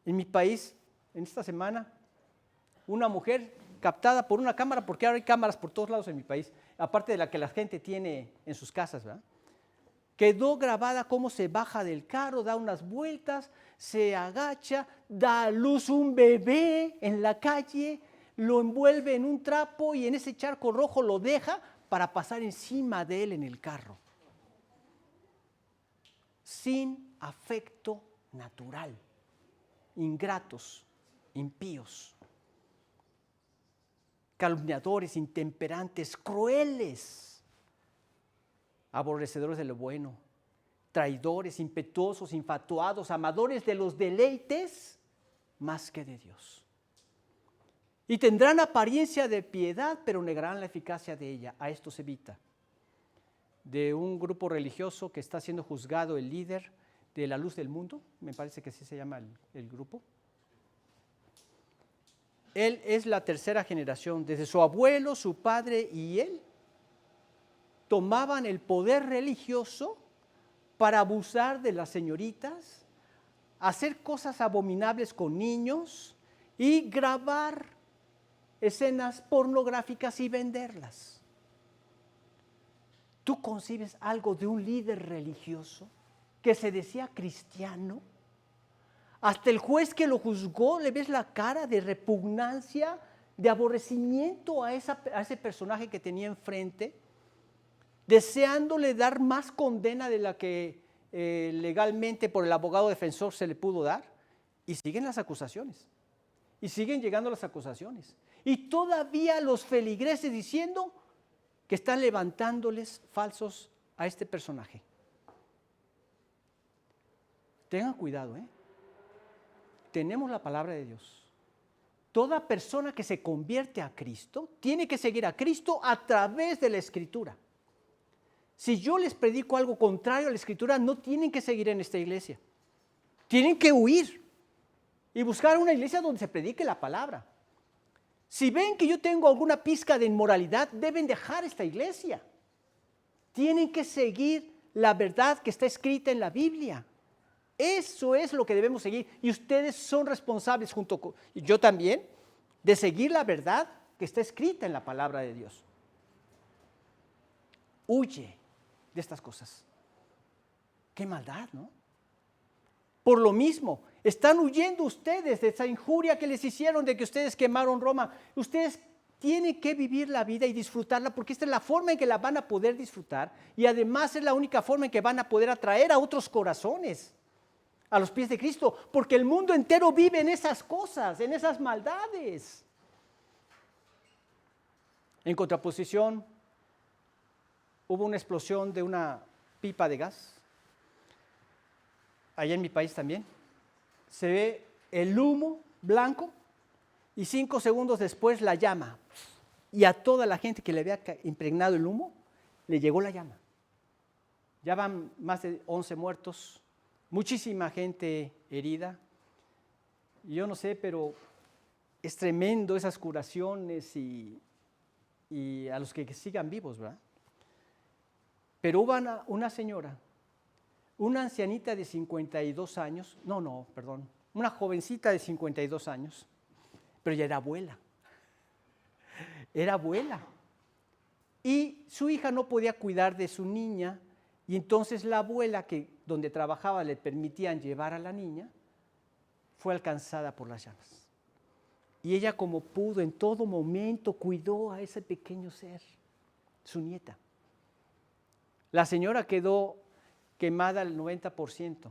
Speaker 1: En mi país, en esta semana, una mujer captada por una cámara, porque ahora hay cámaras por todos lados en mi país, aparte de la que la gente tiene en sus casas, ¿verdad? Quedó grabada cómo se baja del carro, da unas vueltas, se agacha, da a luz un bebé en la calle, lo envuelve en un trapo y en ese charco rojo lo deja para pasar encima de él en el carro. Sin afecto natural. Ingratos, impíos, calumniadores, intemperantes, crueles, aborrecedores de lo bueno, traidores, impetuosos, infatuados, amadores de los deleites más que de Dios. Y tendrán apariencia de piedad, pero negarán la eficacia de ella. A esto se evita. De un grupo religioso que está siendo juzgado el líder de la Luz del Mundo, me parece que así se llama el grupo. Él es la tercera generación, desde su abuelo, su padre y él tomaban el poder religioso para abusar de las señoritas, hacer cosas abominables con niños y grabar escenas pornográficas y venderlas. ¿Tú concibes algo de un líder religioso que se decía cristiano? Hasta el juez que lo juzgó, le ves la cara de repugnancia, de aborrecimiento a ese personaje que tenía enfrente, deseándole dar más condena de la que legalmente por el abogado defensor se le pudo dar, y siguen las acusaciones, y siguen llegando las acusaciones, y todavía los feligreses diciendo que están levantándoles falsos a este personaje. Tengan cuidado, Tenemos la palabra de Dios. Toda persona que se convierte a Cristo tiene que seguir a Cristo a través de la Escritura. Si yo les predico algo contrario a la Escritura, no tienen que seguir en esta iglesia. Tienen que huir y buscar una iglesia donde se predique la palabra. Si ven que yo tengo alguna pizca de inmoralidad, deben dejar esta iglesia. Tienen que seguir la verdad que está escrita en la Biblia. Eso es lo que debemos seguir. Y ustedes son responsables, junto con y yo también, de seguir la verdad que está escrita en la palabra de Dios. Huye de estas cosas. Qué maldad, ¿no? Por lo mismo, están huyendo ustedes de esa injuria que les hicieron, de que ustedes quemaron Roma. Ustedes tienen que vivir la vida y disfrutarla, porque esta es la forma en que la van a poder disfrutar, y además es la única forma en que van a poder atraer a otros corazones a los pies de Cristo, porque el mundo entero vive en esas cosas, en esas maldades. En contraposición, hubo una explosión de una pipa de gas, allá en mi país también. Se ve el humo blanco, y 5 segundos después la llama. Y a toda la gente que le había impregnado el humo, le llegó la llama. Ya van más de 11 muertos, muchísima gente herida. Y yo no sé, pero es tremendo esas curaciones y a los que sigan vivos, ¿verdad? Pero hubo una señora, una ancianita de 52 años, una jovencita de 52 años, pero ya era abuela. Era abuela. Y su hija no podía cuidar de su niña, y entonces la abuela, donde trabajaba le permitían llevar a la niña, fue alcanzada por las llamas. Y ella, como pudo, en todo momento cuidó a ese pequeño ser, su nieta. La señora quedó quemada al 90%.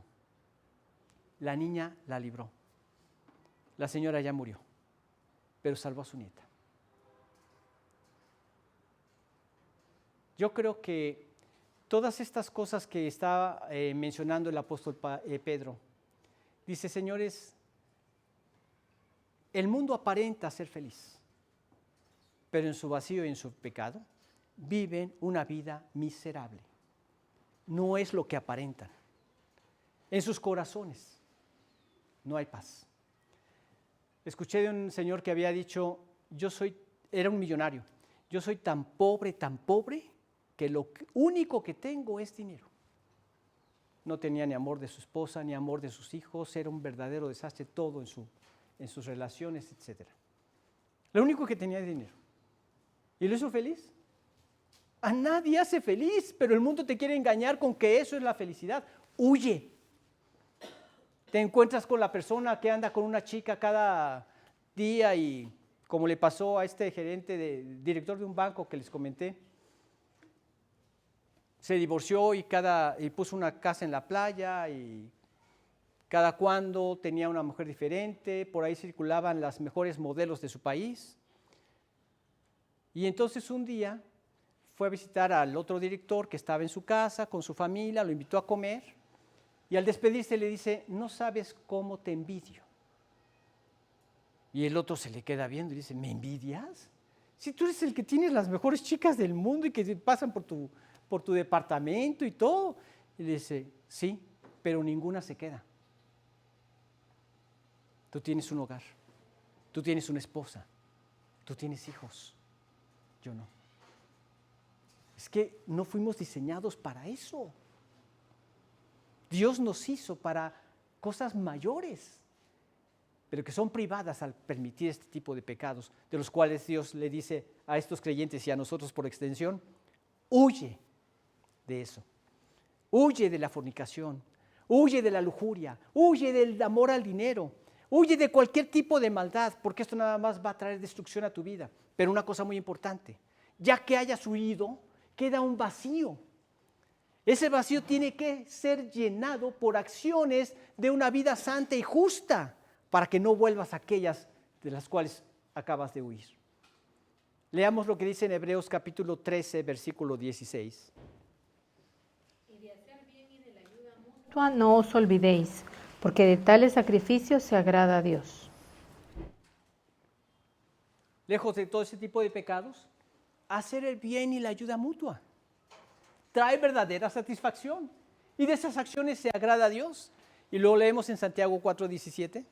Speaker 1: La niña la libró. La señora ya murió, pero salvó a su nieta. Yo creo que todas estas cosas que está mencionando el apóstol Pedro, dice, señores, el mundo aparenta ser feliz, pero en su vacío y en su pecado viven una vida miserable. No es lo que aparentan. En sus corazones no hay paz. Escuché de un señor que había dicho, era un millonario, yo soy tan pobre, que lo único que tengo es dinero. No tenía ni amor de su esposa, ni amor de sus hijos, era un verdadero desastre todo en sus relaciones, etc. Lo único que tenía es dinero. ¿Y lo hizo feliz? A nadie hace feliz, pero el mundo te quiere engañar con que eso es la felicidad. Huye. Te encuentras con la persona que anda con una chica cada día y como le pasó a este director de un banco que les comenté, se divorció y puso una casa en la playa y cada cuando tenía una mujer diferente, por ahí circulaban las mejores modelos de su país. Y entonces un día fue a visitar al otro director que estaba en su casa con su familia, lo invitó a comer y al despedirse le dice, no sabes cómo te envidio. Y el otro se le queda viendo y dice, ¿me envidias? Si tú eres el que tienes las mejores chicas del mundo y que pasan por tu departamento y todo. Y le dice, sí, pero ninguna se queda. Tú tienes un hogar, tú tienes una esposa, tú tienes hijos, yo no. Es que no fuimos diseñados para eso. Dios nos hizo para cosas mayores, pero que son privadas al permitir este tipo de pecados, de los cuales Dios le dice a estos creyentes y a nosotros por extensión, huye de eso, huye de la fornicación, huye de la lujuria, huye del amor al dinero, huye de cualquier tipo de maldad, porque esto nada más va a traer destrucción a tu vida. Pero una cosa muy importante, ya que hayas huido, queda un vacío. Ese vacío tiene que ser llenado por acciones de una vida santa y justa, para que no vuelvas a aquellas de las cuales acabas de huir. Leamos lo que dice en Hebreos capítulo 13, versículo 16.
Speaker 3: Y de hacer bien y de la ayuda mutua no os olvidéis, porque de tales sacrificios se agrada a Dios.
Speaker 1: Lejos de todo ese tipo de pecados, hacer el bien y la ayuda mutua trae verdadera satisfacción. Y de esas acciones se agrada a Dios. Y luego leemos en Santiago 4:17.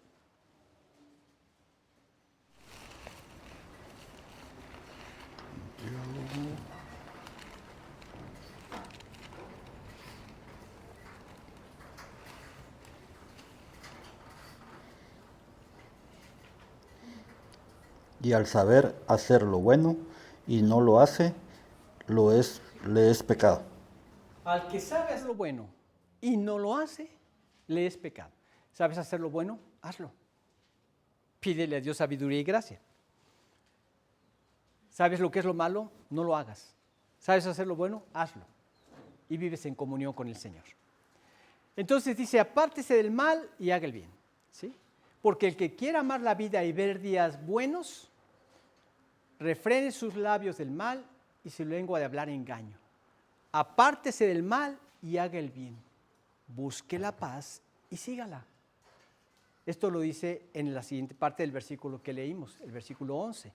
Speaker 2: Y al saber hacer lo bueno y no lo hace, le es pecado.
Speaker 1: Al que sabe hacer lo bueno y no lo hace, le es pecado. ¿Sabes hacer lo bueno? Hazlo. Pídele a Dios sabiduría y gracia. ¿Sabes lo que es lo malo? No lo hagas. ¿Sabes hacer lo bueno? Hazlo. Y vives en comunión con el Señor. Entonces dice, apártese del mal y haga el bien. ¿Sí? Porque el que quiera amar la vida y ver días buenos, refrene sus labios del mal y su lengua de hablar engaño. Apártese del mal y haga el bien. Busque la paz y sígala. Esto lo dice en la siguiente parte del versículo que leímos, el versículo 11.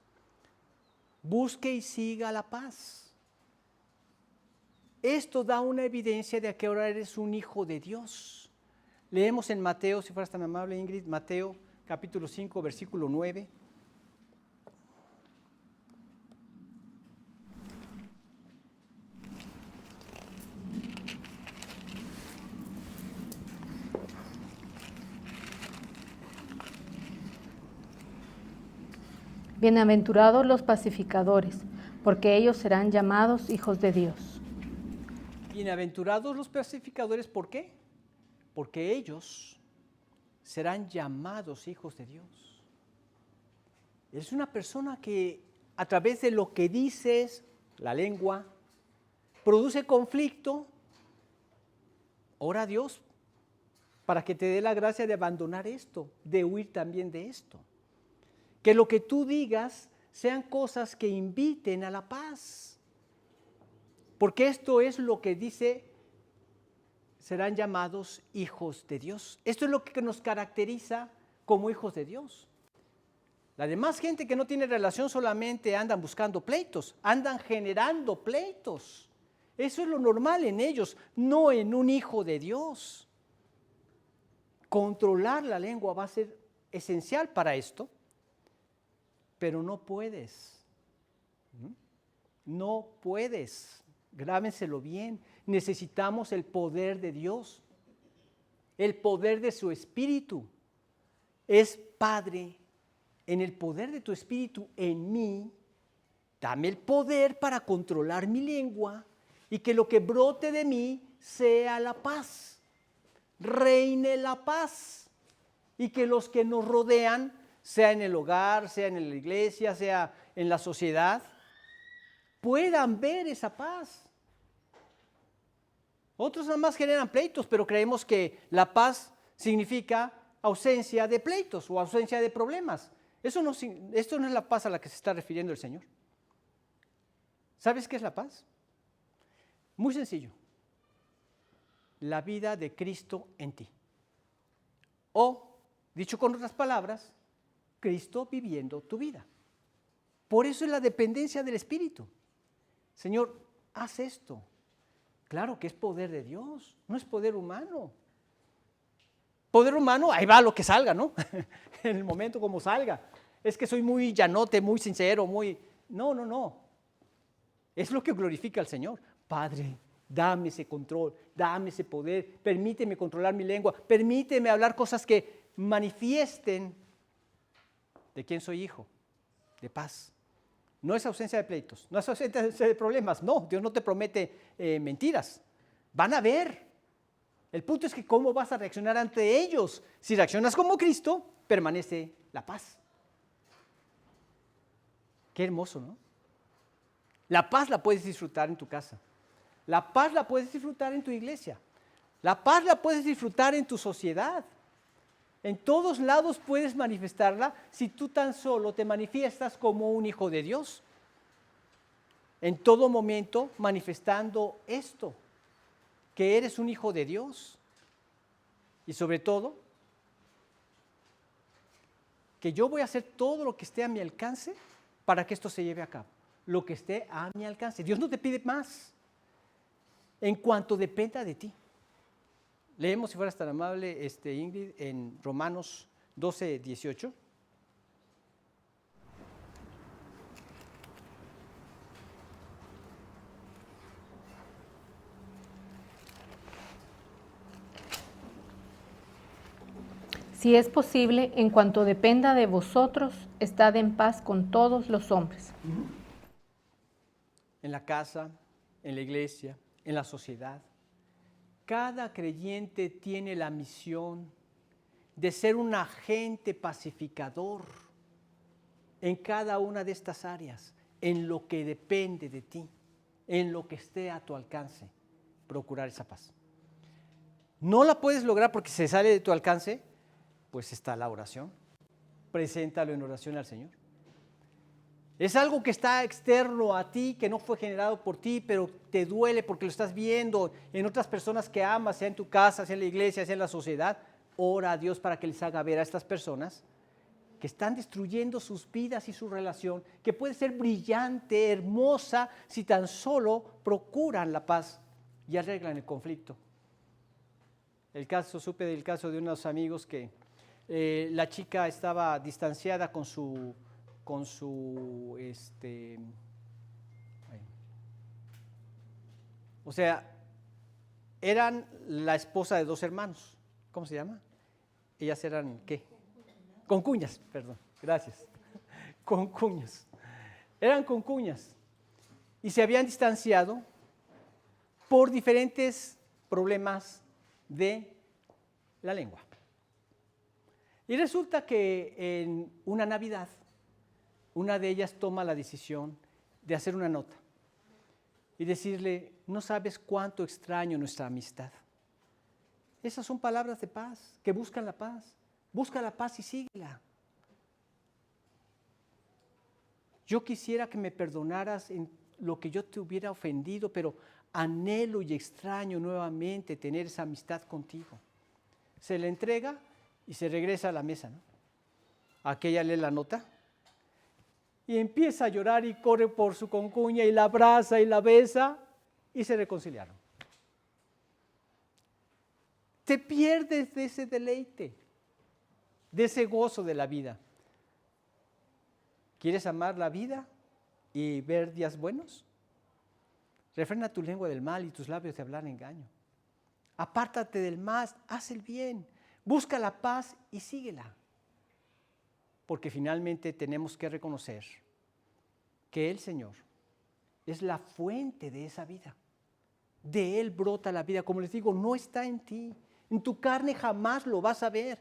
Speaker 1: Busque y siga la paz. Esto da una evidencia de que ahora eres un hijo de Dios. Leemos en Mateo, si fueras tan amable, Ingrid, Mateo capítulo 5, versículo 9.
Speaker 3: Bienaventurados los pacificadores, porque ellos serán llamados hijos de Dios.
Speaker 1: Bienaventurados los pacificadores, ¿por qué? Porque ellos serán llamados hijos de Dios. Es una persona que a través de lo que dices, la lengua, produce conflicto. Ora a Dios para que te dé la gracia de abandonar esto, de huir también de esto. Que lo que tú digas sean cosas que inviten a la paz. Porque esto es lo que dice, serán llamados hijos de Dios. Esto es lo que nos caracteriza como hijos de Dios. La demás gente que no tiene relación solamente andan buscando pleitos, andan generando pleitos. Eso es lo normal en ellos, no en un hijo de Dios. Controlar la lengua va a ser esencial para esto. Pero no puedes, no puedes, grábenselo bien, necesitamos el poder de Dios, el poder de su Espíritu. Es Padre, en el poder de tu Espíritu en mí, dame el poder para controlar mi lengua y que lo que brote de mí sea la paz, reine la paz y que los que nos rodean, sea en el hogar, sea en la iglesia, sea en la sociedad, puedan ver esa paz. Otros nada más generan pleitos, pero creemos que la paz significa ausencia de pleitos o ausencia de problemas. Esto no es la paz a la que se está refiriendo el Señor. ¿Sabes qué es la paz? Muy sencillo. La vida de Cristo en ti. O, dicho con otras palabras, Cristo viviendo tu vida. Por eso es la dependencia del Espíritu. Señor, haz esto. Claro que es poder de Dios, no es poder humano. Poder humano, ahí va lo que salga, ¿no? En el momento como salga. Es que soy muy llanote, muy sincero, muy... No. Es lo que glorifica al Señor. Padre, dame ese control, dame ese poder, permíteme controlar mi lengua, permíteme hablar cosas que manifiesten de quién soy hijo, de paz. No es ausencia de pleitos, no es ausencia de problemas, no, Dios no te promete mentiras. Van a ver. El punto es que cómo vas a reaccionar ante ellos. Si reaccionas como Cristo, permanece la paz. Qué hermoso, ¿no? La paz la puedes disfrutar en tu casa. La paz la puedes disfrutar en tu iglesia. La paz la puedes disfrutar en tu sociedad. En todos lados puedes manifestarla si tú tan solo te manifiestas como un hijo de Dios. En todo momento manifestando esto, que eres un hijo de Dios. Y sobre todo, que yo voy a hacer todo lo que esté a mi alcance para que esto se lleve a cabo. Lo que esté a mi alcance. Dios no te pide más en cuanto dependa de ti. Leemos, si fueras tan amable, Ingrid, en Romanos 12, 18.
Speaker 3: Si es posible, en cuanto dependa de vosotros, estad en paz con todos los hombres.
Speaker 1: En la casa, en la iglesia, en la sociedad. Cada creyente tiene la misión de ser un agente pacificador en cada una de estas áreas, en lo que depende de ti, en lo que esté a tu alcance, procurar esa paz. No la puedes lograr porque se sale de tu alcance, pues está la oración. Preséntalo en oración al Señor. Es algo que está externo a ti, que no fue generado por ti, pero te duele porque lo estás viendo en otras personas que amas, sea en tu casa, sea en la iglesia, sea en la sociedad. ora a Dios para que les haga ver a estas personas que están destruyendo sus vidas y su relación, que puede ser brillante, hermosa, si tan solo procuran la paz y arreglan el conflicto. Supe del caso de unos amigos que la chica estaba distanciada con su o sea, eran la esposa de dos hermanos. ¿Cómo se llama? Ellas eran, ¿qué? Concuñas, perdón, gracias. Concuñas. Eran concuñas. Y se habían distanciado por diferentes problemas de la lengua. Y resulta que en una Navidad, una de ellas toma la decisión de hacer una nota y decirle: no sabes cuánto extraño nuestra amistad. Esas son palabras de paz, que buscan la paz. Busca la paz y síguela. Yo quisiera que me perdonaras en lo que yo te hubiera ofendido, pero anhelo y extraño nuevamente tener esa amistad contigo. Se le entrega y se regresa a la mesa, ¿no? Aquella lee la nota y empieza a llorar y corre por su concuña y la abraza y la besa y se reconciliaron. Te pierdes de ese deleite, de ese gozo de la vida. ¿Quieres amar la vida y ver días buenos? Refrena tu lengua del mal y tus labios de hablar engaño. Apártate del mal, haz el bien, busca la paz y síguela. Porque finalmente tenemos que reconocer que el Señor es la fuente de esa vida. De Él brota la vida. Como les digo, no está en ti. En tu carne jamás lo vas a ver.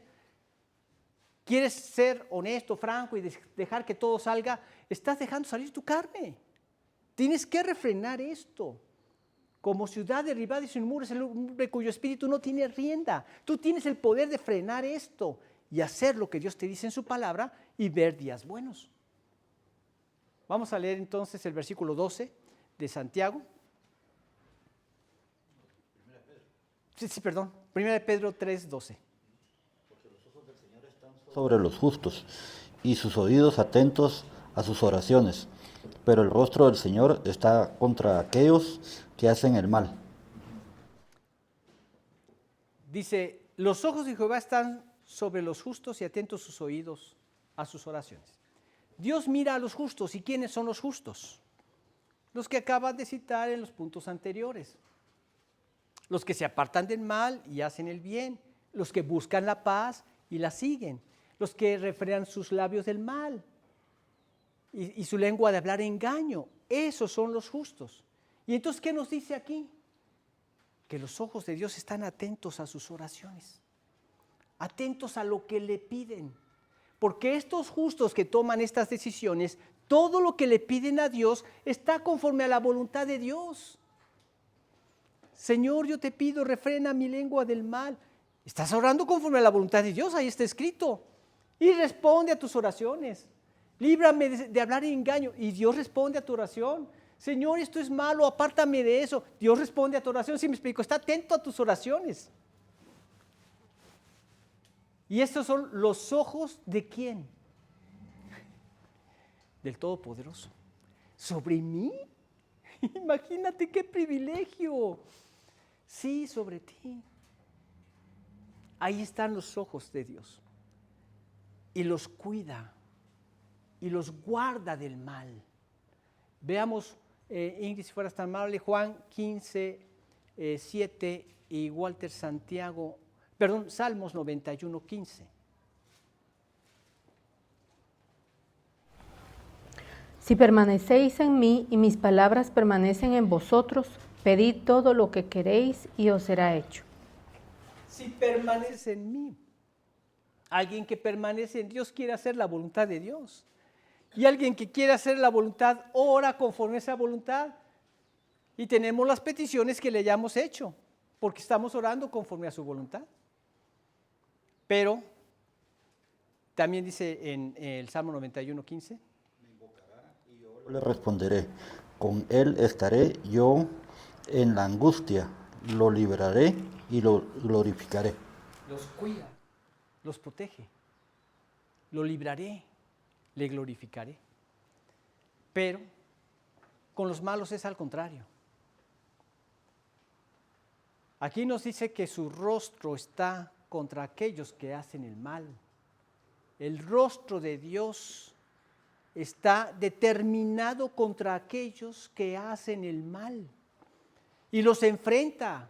Speaker 1: ¿Quieres ser honesto, franco y dejar que todo salga? Estás dejando salir tu carne. Tienes que refrenar esto. Como ciudad derribada y sin muros, el hombre cuyo espíritu no tiene rienda. Tú tienes el poder de frenar esto y hacer lo que Dios te dice en su palabra y ver días buenos. Vamos a leer entonces el versículo 12 de Santiago. Perdón. 1 Pedro 3:12.
Speaker 2: Sobre los justos y sus oídos atentos a sus oraciones, pero el rostro del Señor está contra aquellos que hacen el mal.
Speaker 1: Dice: los ojos de Jehová están sobre los justos y atentos sus oídos a sus oraciones. Dios mira a los justos. ¿Y quiénes son los justos? Los que acabas de citar en los puntos anteriores. Los que se apartan del mal y hacen el bien. Los que buscan la paz y la siguen. Los que refrenan sus labios del mal y su lengua de hablar engaño. Esos son los justos. Y entonces, ¿qué nos dice aquí? Que los ojos de Dios están atentos a sus oraciones, atentos a lo que le piden. Porque estos justos que toman estas decisiones, todo lo que le piden a Dios está conforme a la voluntad de Dios. Señor, yo te pido, refrena mi lengua del mal. Estás orando conforme a la voluntad de Dios, ahí está escrito. Y responde a tus oraciones. Líbrame de hablar engaño. Y Dios responde a tu oración. Señor, esto es malo, apártame de eso. Dios responde a tu oración. ¿Sí me explico? Está atento a tus oraciones. Y estos son los ojos ¿de quién? Del Todopoderoso. ¿Sobre mí? Imagínate qué privilegio. Sí, sobre ti. Ahí están los ojos de Dios. Y los cuida. Y los guarda del mal. Veamos, Ingrid, si fueras tan amable, Juan 15, 7 y Walter Santiago, Salmos 91, 15.
Speaker 3: Si permanecéis en mí y mis palabras permanecen en vosotros, pedid todo lo que queréis y os será hecho.
Speaker 1: Si permaneces en mí, alguien que permanece en Dios quiere hacer la voluntad de Dios. Y alguien que quiere hacer la voluntad, ora conforme a esa voluntad. Y tenemos las peticiones que le hayamos hecho, porque estamos orando conforme a su voluntad. Pero, también dice en el Salmo 91, 15.
Speaker 2: Me invocará y yo le responderé. Con él estaré yo en la angustia. Lo libraré y lo glorificaré.
Speaker 1: Los cuida. los protege, lo libraré, le glorificaré. Pero con los malos es al contrario. Aquí nos dice que su rostro está contra aquellos que hacen el mal. El rostro de Dios está determinado contra aquellos que hacen el mal. Y los enfrenta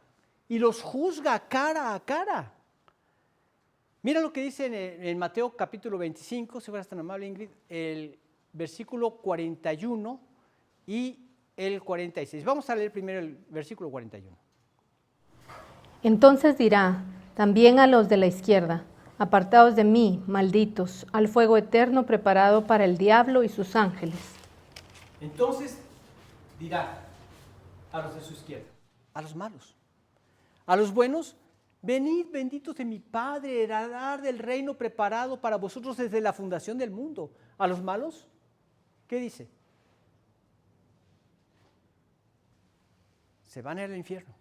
Speaker 1: y los juzga cara a cara. Mira lo que dice en Mateo capítulo 25, si fueras tan amable, Ingrid, el versículo 41 y el 46. Vamos a leer primero el versículo 41.
Speaker 3: Entonces dirá también a los de la izquierda: apartaos de mí, malditos, al fuego eterno preparado para el diablo y sus ángeles.
Speaker 1: Entonces dirá a los de su izquierda, a los malos, a los buenos: venid, benditos de mi Padre, heredad del reino preparado para vosotros desde la fundación del mundo. A los malos, ¿qué dice? Se van a ir al infierno.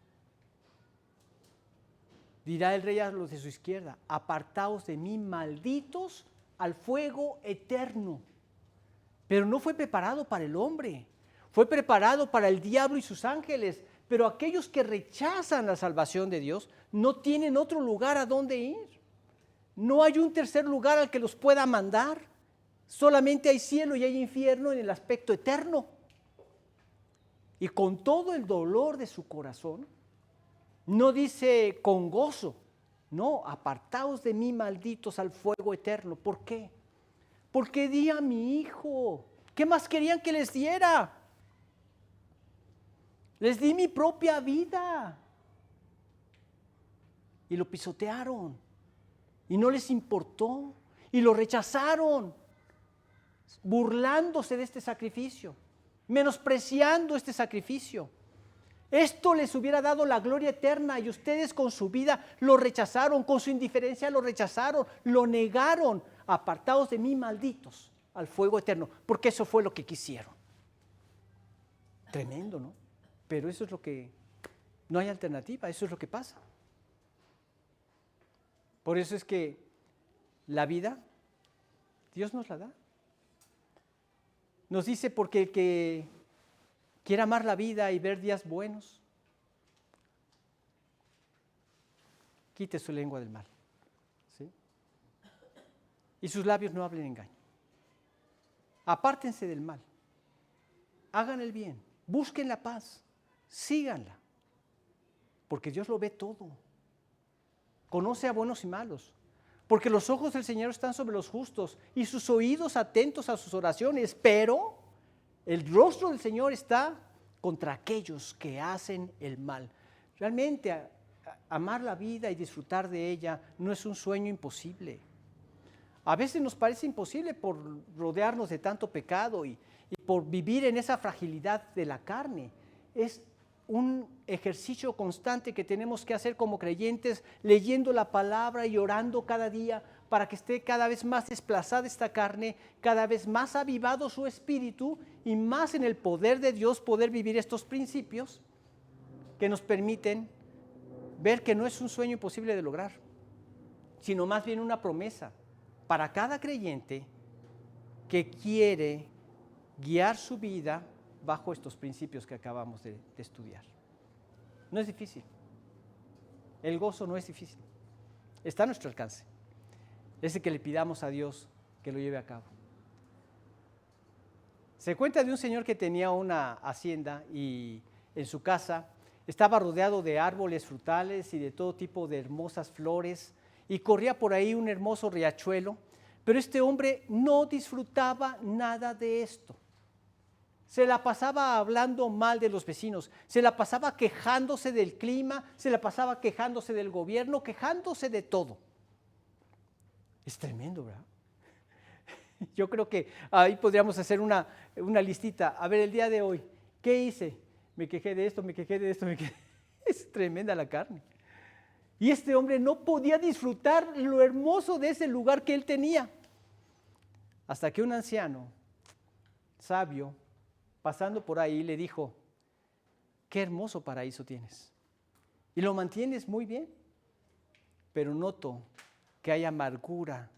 Speaker 1: Dirá el rey a los de su izquierda: apartaos de mí, malditos, al fuego eterno. Pero no fue preparado para el hombre, fue preparado para el diablo y sus ángeles. Pero aquellos que rechazan la salvación de Dios no tienen otro lugar a donde ir. No hay un tercer lugar al que los pueda mandar. Solamente hay cielo y hay infierno en el aspecto eterno. Y con todo el dolor de su corazón, no dice con gozo, no, apartaos de mí, malditos, al fuego eterno. ¿Por qué? Porque di a mi hijo. ¿Qué más querían que les diera? Les di mi propia vida. Y lo pisotearon. Y no les importó. Y lo rechazaron, burlándose de este sacrificio, menospreciando este sacrificio. Esto les hubiera dado la gloria eterna y ustedes con su vida lo rechazaron, con su indiferencia lo rechazaron, lo negaron. Apartados de mí, malditos, al fuego eterno, porque eso fue lo que quisieron. Tremendo, ¿no? Pero eso es lo que, no hay alternativa, eso es lo que pasa. Por eso es que la vida, Dios nos la da. Nos dice, porque el que quiera amar la vida y ver días buenos, quite su lengua del mal, ¿sí? Y sus labios no hablen engaño. Apártense del mal, hagan el bien, busquen la paz, síganla, porque Dios lo ve todo, conoce a buenos y malos, porque los ojos del Señor están sobre los justos y sus oídos atentos a sus oraciones, pero el rostro del Señor está contra aquellos que hacen el mal. Realmente amar la vida y disfrutar de ella no es un sueño imposible. A veces nos parece imposible por rodearnos de tanto pecado y por vivir en esa fragilidad de la carne. Es un ejercicio constante que tenemos que hacer como creyentes, leyendo la palabra y orando cada día para que esté cada vez más desplazada esta carne, cada vez más avivado su espíritu y más en el poder de Dios poder vivir estos principios que nos permiten ver que no es un sueño imposible de lograr, sino más bien una promesa para cada creyente que quiere guiar su vida bajo estos principios que acabamos de estudiar. No es difícil. El gozo no es difícil. Está a nuestro alcance. Es el que le pidamos a Dios que lo lleve a cabo. Se cuenta de un señor que tenía una hacienda y en su casa estaba rodeado de árboles frutales y de todo tipo de hermosas flores y corría por ahí un hermoso riachuelo, pero este hombre no disfrutaba nada de esto. Se la pasaba hablando mal de los vecinos, se la pasaba quejándose del clima, se la pasaba quejándose del gobierno, quejándose de todo. Es tremendo, ¿verdad? Yo creo que ahí podríamos hacer una listita. A ver, el día de hoy, ¿qué hice? Me quejé de esto, me quejé de esto, me quejé. Es tremenda la carne. Y este hombre no podía disfrutar lo hermoso de ese lugar que él tenía. Hasta que un anciano, sabio, pasando por ahí, le dijo: qué hermoso paraíso tienes. Y lo mantienes muy bien. Pero noto que hay amargura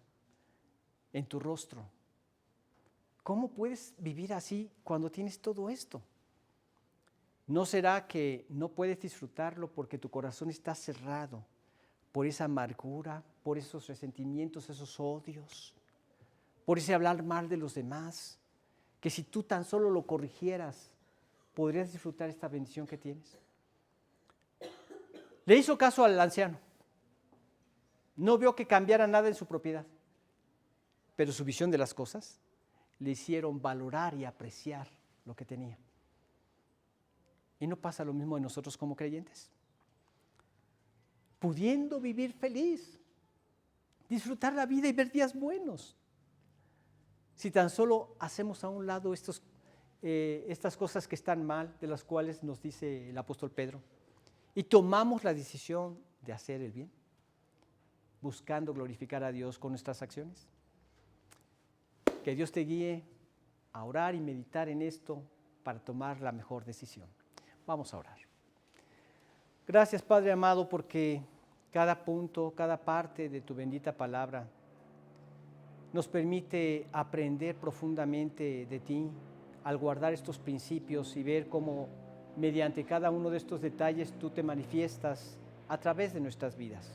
Speaker 1: en tu rostro. ¿Cómo puedes vivir así cuando tienes todo esto? ¿No será que no puedes disfrutarlo porque tu corazón está cerrado por esa amargura, por esos resentimientos, esos odios, por ese hablar mal de los demás, que si tú tan solo lo corrigieras, podrías disfrutar esta bendición que tienes? Le hizo caso al anciano. No vio que cambiara nada en su propiedad, pero su visión de las cosas le hicieron valorar y apreciar lo que tenía. ¿Y no pasa lo mismo en nosotros como creyentes? Pudiendo vivir feliz, disfrutar la vida y ver días buenos. Si tan solo hacemos a un lado estas cosas que están mal, de las cuales nos dice el apóstol Pedro, y tomamos la decisión de hacer el bien, buscando glorificar a Dios con nuestras acciones. Que Dios te guíe a orar y meditar en esto para tomar la mejor decisión. Vamos a orar. Gracias, Padre amado, porque cada punto, cada parte de tu bendita palabra nos permite aprender profundamente de ti al guardar estos principios y ver cómo mediante cada uno de estos detalles tú te manifiestas a través de nuestras vidas.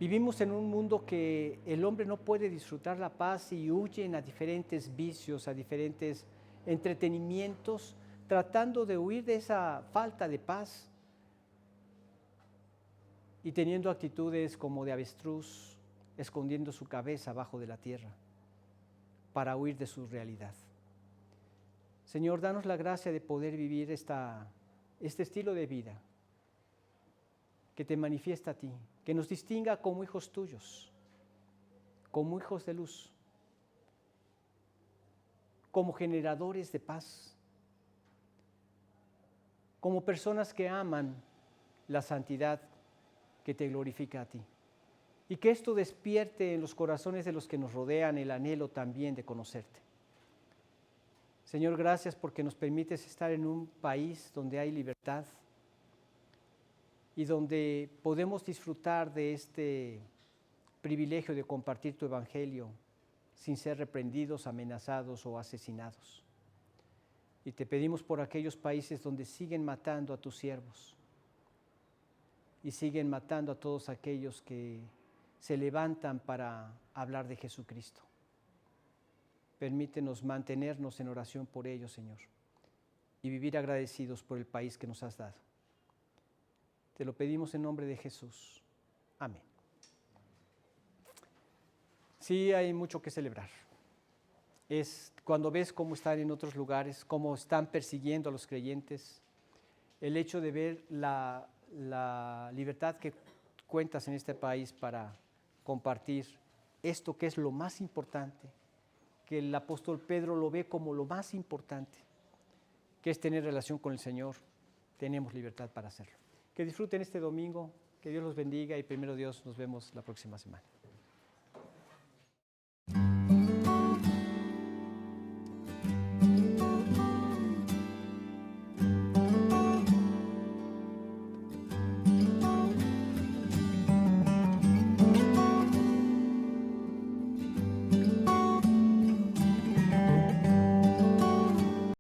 Speaker 1: Vivimos en un mundo que el hombre no puede disfrutar la paz y huyen a diferentes vicios, a diferentes entretenimientos, tratando de huir de esa falta de paz y teniendo actitudes como de avestruz, escondiendo su cabeza abajo de la tierra para huir de su realidad. Señor, danos la gracia de poder vivir este estilo de vida que te manifiesta a ti, que nos distinga como hijos tuyos, como hijos de luz, como generadores de paz, como personas que aman la santidad que te glorifica a ti. Y que esto despierte en los corazones de los que nos rodean el anhelo también de conocerte. Señor, gracias porque nos permites estar en un país donde hay libertad y donde podemos disfrutar de este privilegio de compartir tu evangelio sin ser reprendidos, amenazados o asesinados. Y te pedimos por aquellos países donde siguen matando a tus siervos y siguen matando a todos aquellos que se levantan para hablar de Jesucristo. Permítenos mantenernos en oración por ellos, Señor, y vivir agradecidos por el país que nos has dado. Te lo pedimos en nombre de Jesús. Amén. Sí, hay mucho que celebrar. Es cuando ves cómo están en otros lugares, cómo están persiguiendo a los creyentes, el hecho de ver la libertad que cuentas en este país para compartir esto que es lo más importante, que el apóstol Pedro lo ve como lo más importante, que es tener relación con el Señor. Tenemos libertad para hacerlo. Que disfruten este domingo, que Dios los bendiga y primero Dios, nos vemos la próxima semana.